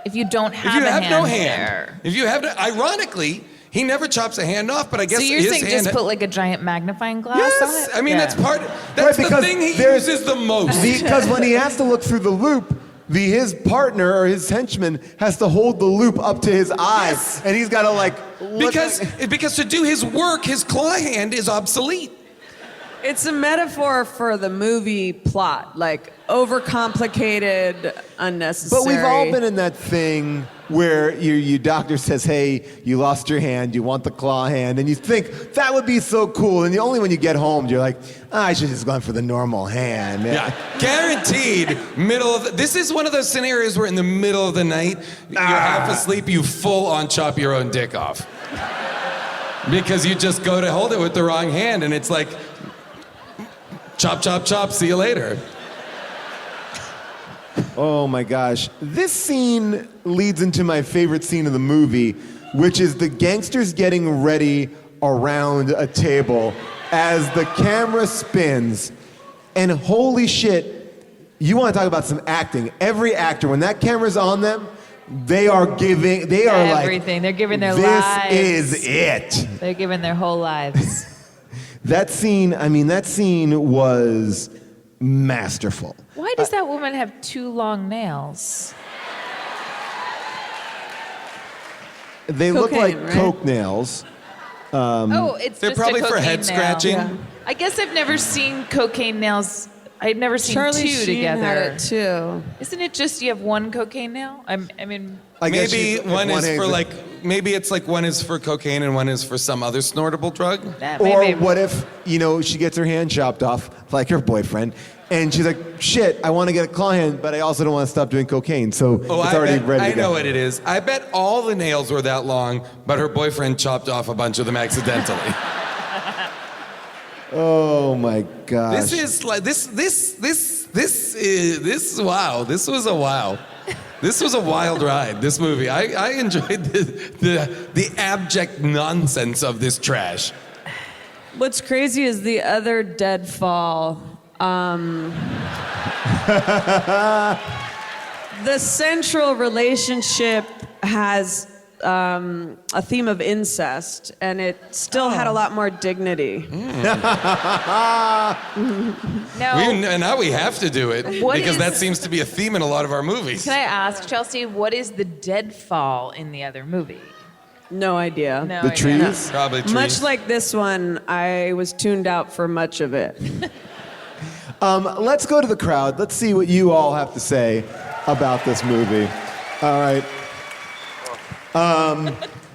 if you don't if have you a have hand no hand, there. if you have no, ironically, he never chops a hand off. But I guess So you're his saying hand. just put like a giant magnifying glass Yes, on it? I mean Yeah. that's part. That's the because thing he there's- uses the most. Because when he has to look through the loop, his partner or his henchman has to hold the loop up to his eyes, Yes. and he's got to like look because to do his work, his claw hand is obsolete. It's a metaphor for the movie plot, like overcomplicated, unnecessary. But we've all been in that thing where your doctor says, hey, you lost your hand, you want the claw hand, and you think that would be so cool, and only when you get home, you're like, I should have just gone for the normal hand. Yeah, guaranteed. This is one of those scenarios where in the middle of the night, you're half asleep, you full on chop your own dick off. Because you just go to hold it with the wrong hand, and it's like, chop, chop, chop, see you later. Oh my gosh. This scene leads into my favorite scene of the movie, which is the gangsters getting ready around a table as the camera spins. And holy shit, you want to talk about some acting. Every actor, when that camera's on them, they are everything. like, They're giving their this lives. is it. They're giving their whole lives. That scene was masterful. Why does that woman have 2 long nails? They look like Cocaine, right? coke nails. It's They're just probably a for cocaine head nail. scratching. Yeah. I guess I've never seen cocaine nails. I've never seen Charlie 2 Sheen together. had it too. Isn't it just you have 1 cocaine nail? I mean, I guess Maybe if one is hangs for it- like, maybe it's like one is for cocaine and one is for some other snortable drug. Or maybe. what if, she gets her hand chopped off, like her boyfriend, and she's like, shit, I want to get a claw hand, but I also don't want to stop doing cocaine, so it's already ready to I go. know what it is. I bet all the nails were that long, but her boyfriend chopped off a bunch of them accidentally. Oh my gosh. This is like this is wow. This was a wow. This was a wild ride. This movie. I enjoyed the abject nonsense of this trash. What's crazy is the other Deadfall. The central relationship has a theme of incest, and it still had a lot more dignity. Now we have to do it What because is- that seems to be a theme in a lot of our movies. Can I ask, Chelsea, what is the deadfall in the other movie? No idea. No The idea. trees? Probably trees. Much like this one, I was tuned out for much of it. Let's go to the crowd. Let's see what you all have to say about this movie. All right.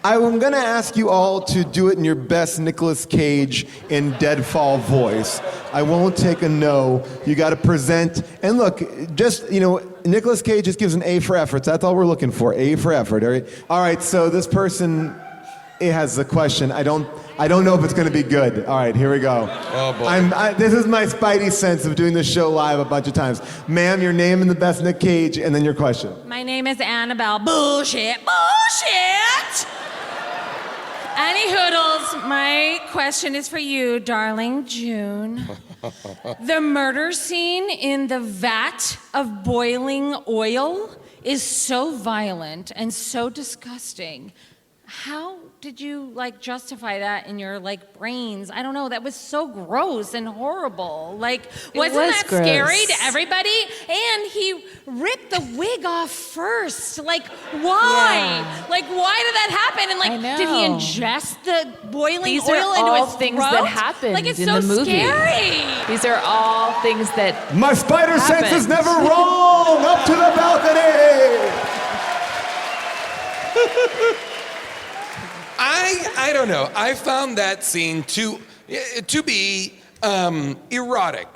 I'm gonna ask you all to do it in your best Nicolas Cage in Deadfall voice. I won't take a no. You gotta present, and look, just, Nicolas Cage just gives an A for effort. That's all we're looking for, A for effort, all right? All right, so this person has the question. I don't know if it's gonna be good. All right, here we go. Oh, boy. This is my spidey sense of doing this show live a bunch of times. Ma'am, your name and the best Nic Cage, and then your question. My name is Annabelle. Bullshit. Annie Hoodles, my question is for you, darling June. The murder scene in the vat of boiling oil is so violent and so disgusting. How did you justify that in your brains? I don't know. That was so gross and horrible. Wasn't that gross. scary to everybody? And he ripped the wig off first. Why? Yeah. Why did that happen? And I know. did he ingest the boiling These oil are into all his things throat? that happened It's in so the movie. scary. These are all things that My spider sense is happened. never wrong! Up to the balcony! I don't know. I found that scene to be erotic.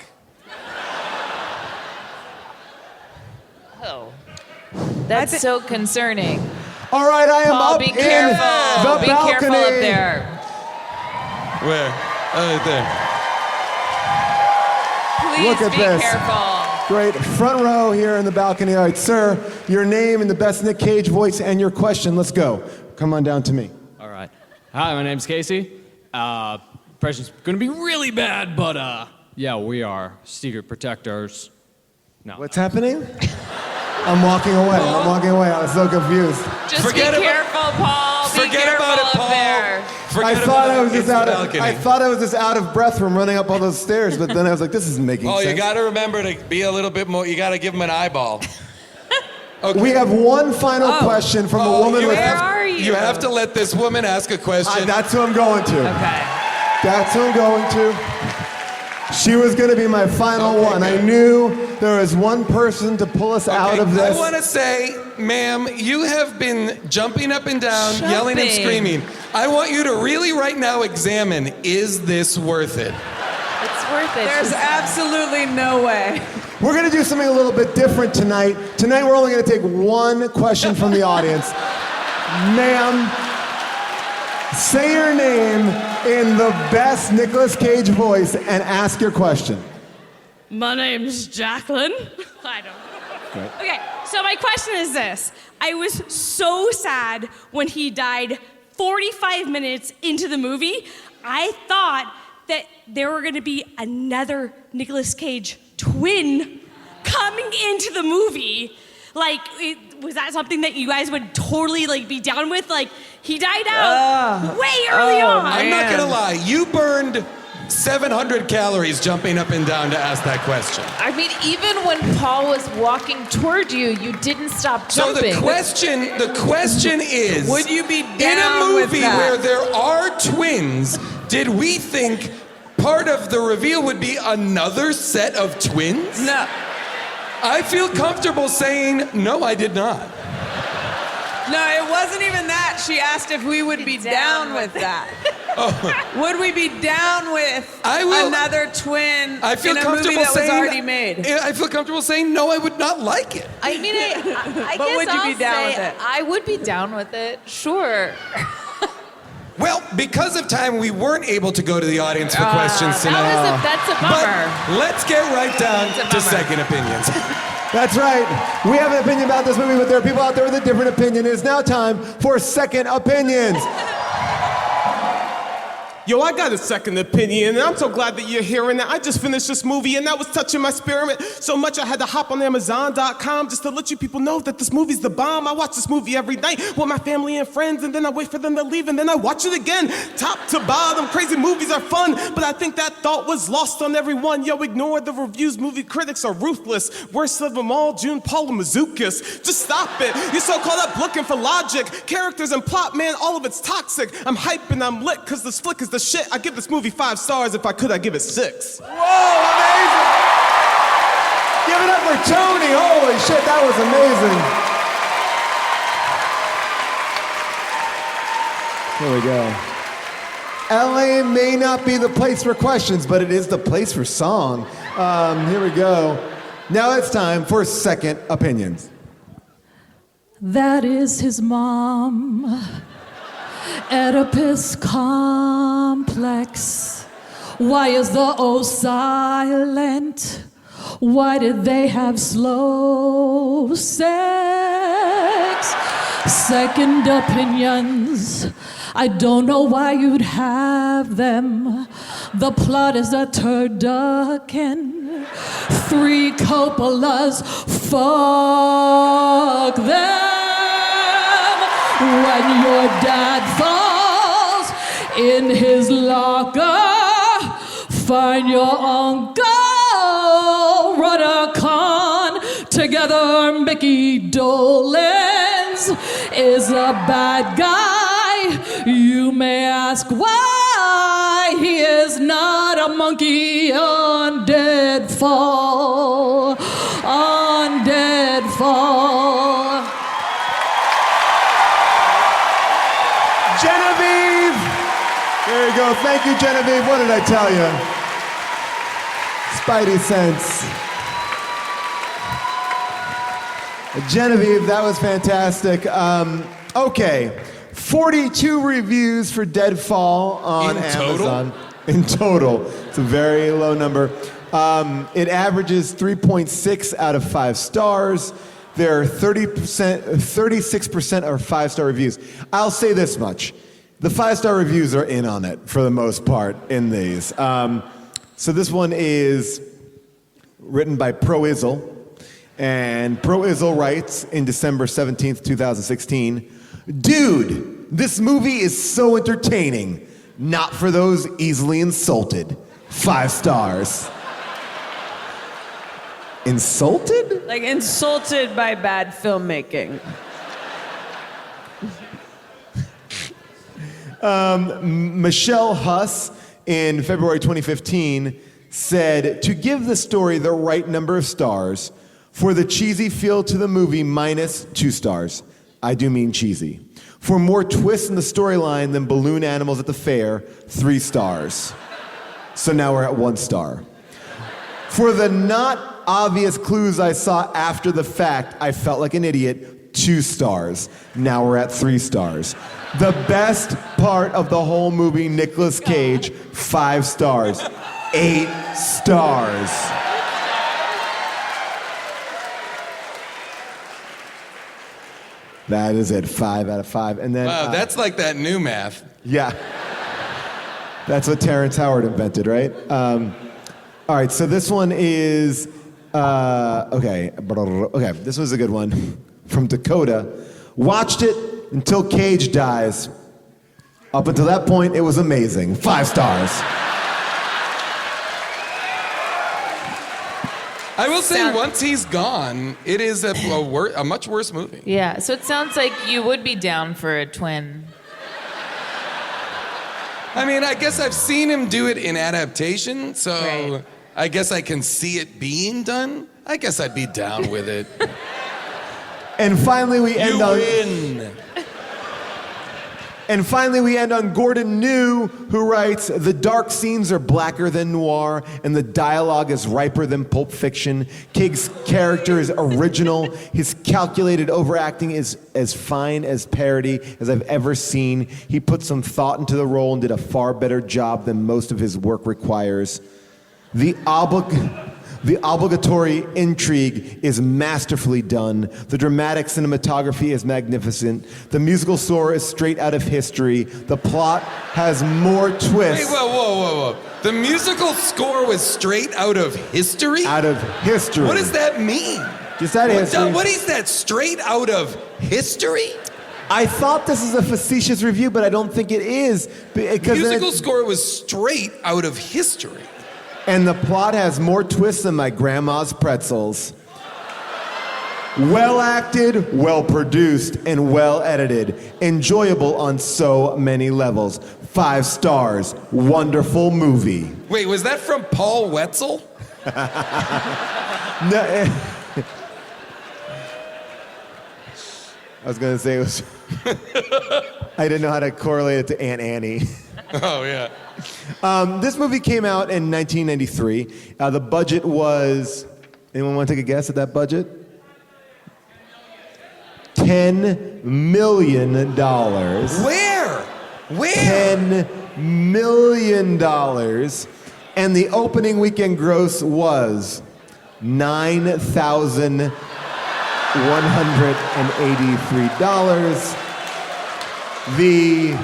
Oh, that's so concerning. All right, I am Paul, up be in careful. the Be balcony. careful up there. Where? Right there. Please Look at be this. careful. Great. Front row here in the balcony. All right, sir, your name and the best Nic Cage voice and your question. Let's go. Come on down to me. All right. Hi, my name's Casey. Impression's gonna be really bad, but yeah, we are secret protectors. No. What's happening? I'm walking away. I'm so confused. Just Forget be about- careful, Paul. Be Forget careful about it, up Paul. there. I thought I was It's just the out of. balcony. I thought I was just out of breath from running up all those stairs, but then I was like, "This isn't making Oh, sense." you got to remember to be a little bit more. You got to give him an eyeball. Okay. We have one final question from a woman with. You have to let this woman ask a question. That's who I'm going to. Okay. That's who I'm going to. She was going to be my final one. I knew there was one person to pull us out of this. I want to say, ma'am, you have been jumping up and down, yelling and screaming. I want you to really right now examine, is this worth it? It's worth it. There's absolutely no way. We're going to do something a little bit different tonight. Tonight we're only going to take one question from the audience. Ma'am, say your name in the best Nicolas Cage voice and ask your question. My name's Jacqueline. I don't know. Okay, so my question is this. I was so sad when he died 45 minutes into the movie. I thought that there were going to be another Nicolas Cage twin coming into the movie. Was that something that you guys would totally be down with? He died out way early on. I'm not going to lie. You burned 700 calories jumping up and down to ask that question. I mean, even when Paul was walking toward you, you didn't stop jumping. So the question is, Would you be in a down with movie that? where there are twins, did we think part of the reveal would be another set of twins? No. I feel comfortable saying, no, I did not. No, it wasn't even that. She asked if we would be down with that. Would we be down with another twin I feel in a comfortable movie that saying, was already made? I feel comfortable saying, no, I would not like it. I mean, I But guess would you I'll be down say with it? I would be down with it. Sure. Well, because of time, we weren't able to go to the audience for questions tonight. That's a bummer. But let's get right down That's a to bummer. second opinions. That's right. We have an opinion about this movie, but there are people out there with a different opinion. It is now time for second opinions. Yo, I got a second opinion, and I'm so glad that you're hearing that. I just finished this movie, and that was touching my spirit so much I had to hop on Amazon.com just to let you people know that this movie's the bomb. I watch this movie every night with my family and friends, and then I wait for them to leave, and then I watch it again. Top to bottom, crazy movies are fun, but I think that thought was lost on everyone. Yo, ignore the reviews. Movie critics are ruthless. Worst of them all, June Paula Mazzucas. Just stop it. You're so caught up looking for logic. Characters and plot, man, all of it's toxic. I'm hype and I'm lit, cause this flick is the shit. I give this movie 5 stars. If I could, I'd give it 6. Whoa, amazing! Give it up for Tony. Holy shit, that was amazing. Here we go. LA may not be the place for questions, but it is the place for song. Here we go. Now it's time for second opinions. That is his mom. Oedipus complex. Why is the O silent? Why did they have slow sex? Second opinions. I don't know why you'd have them. The plot is a turducken. 3 Coppolas, fuck them. When your dad falls in his locker, find your uncle, run a con together. Mickey Dolenz is a bad guy. You may ask why he is not a monkey on Deadfall. On Deadfall. Genevieve! There you go. Thank you, Genevieve. What did I tell you? Spidey sense. Genevieve, that was fantastic. Okay, 42 reviews for Deadfall on Amazon. In total. It's a very low number. It averages 3.6 out of 5 stars. There are 36% are 5-star reviews. I'll say this much. The 5-star reviews are in on it for the most part in these. So this one is written by Pro-Izzle. And Pro-Izzle writes in December 17th, 2016, "Dude, this movie is so entertaining. Not for those easily insulted. 5 stars. Insulted? Like insulted by bad filmmaking. Michelle Huss in February 2015 said, "To give the story the right number of stars, for the cheesy feel to the movie, minus 2 stars. I do mean cheesy. For more twists in the storyline than balloon animals at the fair, 3 stars. So now we're at 1 star. For the not obvious clues I saw after the fact, I felt like an idiot, 2 stars. Now we're at 3 stars. The best part of the whole movie, Nicolas Cage, 5 stars. 8 stars. That is it, 5 out of 5. And then, wow, that's like that new math. Yeah. That's what Terrence Howard invented, right? All right, so this one is, okay, this was a good one from Dakota. Watched it until Cage dies. Up until that point, it was amazing. 5 stars. I will say, once he's gone, it is a much worse movie. Yeah, so it sounds like you would be down for a twin. I mean, I guess I've seen him do it in adaptation, so right. I guess I can see it being done. I guess I'd be down with it. And finally, we end on Gordon New, who writes, "The dark scenes are blacker than noir, and the dialogue is riper than Pulp Fiction. Cage's character is original. His calculated overacting is as fine as parody as I've ever seen. He put some thought into the role and did a far better job than most of his work requires. The The obligatory intrigue is masterfully done. The dramatic cinematography is magnificent. The musical score is straight out of history. The plot has more twists. Wait, whoa. The musical score was straight out of history? Out of history. What does that mean? Just out of history. What is that, straight out of history? I thought this is a facetious review, but I don't think it is. Because Musical score was straight out of history. And the plot has more twists than my grandma's pretzels. Well acted, well produced, and well edited. Enjoyable on so many levels. 5 stars. Wonderful movie. Wait, was that from Paul Wetzel? No, I was going to say it was... I didn't know how to correlate it to Aunt Annie. Oh, yeah. This movie came out in 1993. The budget was... Anyone want to take a guess at that budget? $10 million. Where? $10 million. And the opening weekend gross was $9,183. The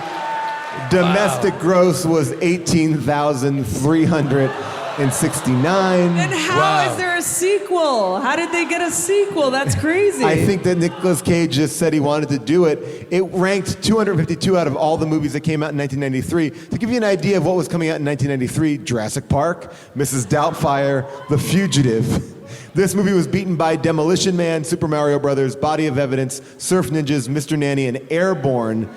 domestic gross was $18,369. And how is there a sequel? How did they get a sequel? That's crazy. I think that Nicolas Cage just said he wanted to do it. It ranked 252 out of all the movies that came out in 1993. To give you an idea of what was coming out in 1993, Jurassic Park, Mrs. Doubtfire, The Fugitive. This movie was beaten by Demolition Man, Super Mario Brothers, Body of Evidence, Surf Ninjas, Mr. Nanny, and Airborne.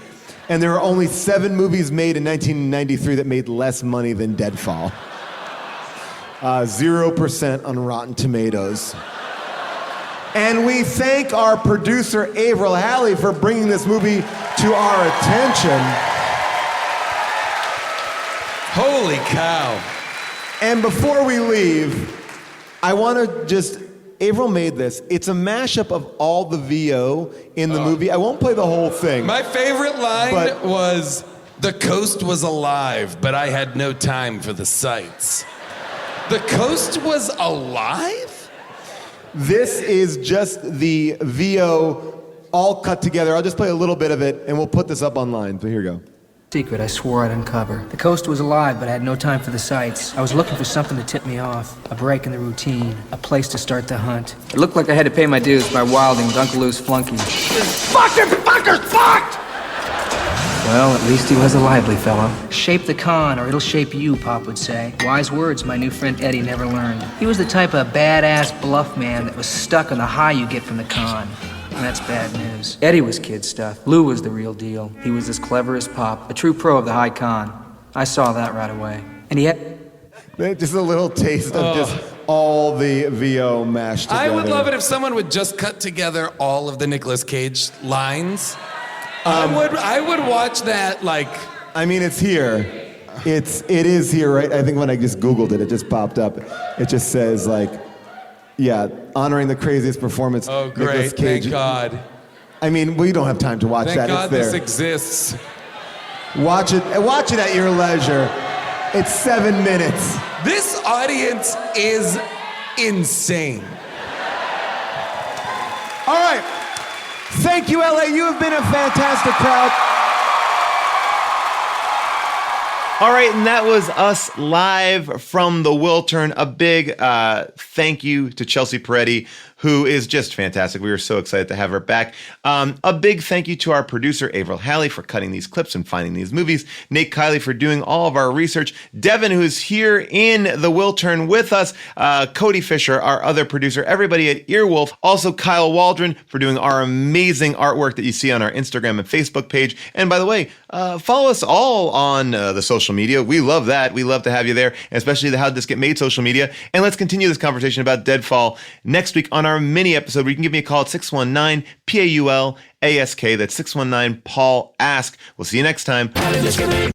And there are only 7 movies made in 1993 that made less money than Deadfall. 0% on Rotten Tomatoes. And we thank our producer, Avril Halley, for bringing this movie to our attention. Holy cow. And before we leave, I want to just... Avril made this. It's a mashup of all the VO in the movie. I won't play the whole thing. My favorite line was, "The coast was alive, but I had no time for the sights." The coast was alive? This is just the VO all cut together. I'll just play a little bit of it, and we'll put this up online. So here you go. Secret I swore I'd uncover. The coast was alive, but I had no time for the sights. I was looking for something to tip me off, a break in the routine, a place to start the hunt. It looked like I had to pay my dues by wilding with Uncle Lou's flunky. Fucking fucker's fucked! Well, at least he was a lively fellow. Shape the con, or it'll shape you, Pop would say. Wise words my new friend Eddie never learned. He was the type of badass bluff man that was stuck on the high you get from the con. And that's bad news. Eddie was kid stuff. Lou was the real deal. He was as clever as Pop, a true pro of the high con. I saw that right away. And he had... Just a little taste of just all the VO mashed together. I would love it if someone would just cut together all of the Nicolas Cage lines. I would watch that, like... I mean, it's here. It is here, right? I think when I just Googled it, it just popped up. It just says, like... Yeah, honoring the craziest performance. Oh, great. Nicolas Cage. Thank God. I mean, we don't have time to watch Thank that. God it's there. this exists. Watch it at your leisure. It's 7 minutes. This audience is insane. All right. Thank you, LA. You have been a fantastic crowd. All right, and that was us live from the Wiltern. A big thank you to Chelsea Peretti, who is just fantastic. We were so excited to have her back. A big thank you to our producer, Avril Halley, for cutting these clips and finding these movies. Nate Kiley for doing all of our research. Devin, who is here in the Wiltern with us. Cody Fisher, our other producer. Everybody at Earwolf. Also, Kyle Waldron for doing our amazing artwork that you see on our Instagram and Facebook page. And by the way, follow us all on the social media. We love that. We love to have you there, especially the How Did This Get Made social media. And let's continue this conversation about Deadfall next week on our mini episode where you can give me a call at 619-PAUL-ASK. That's 619-PAUL-ASK. We'll see you next time.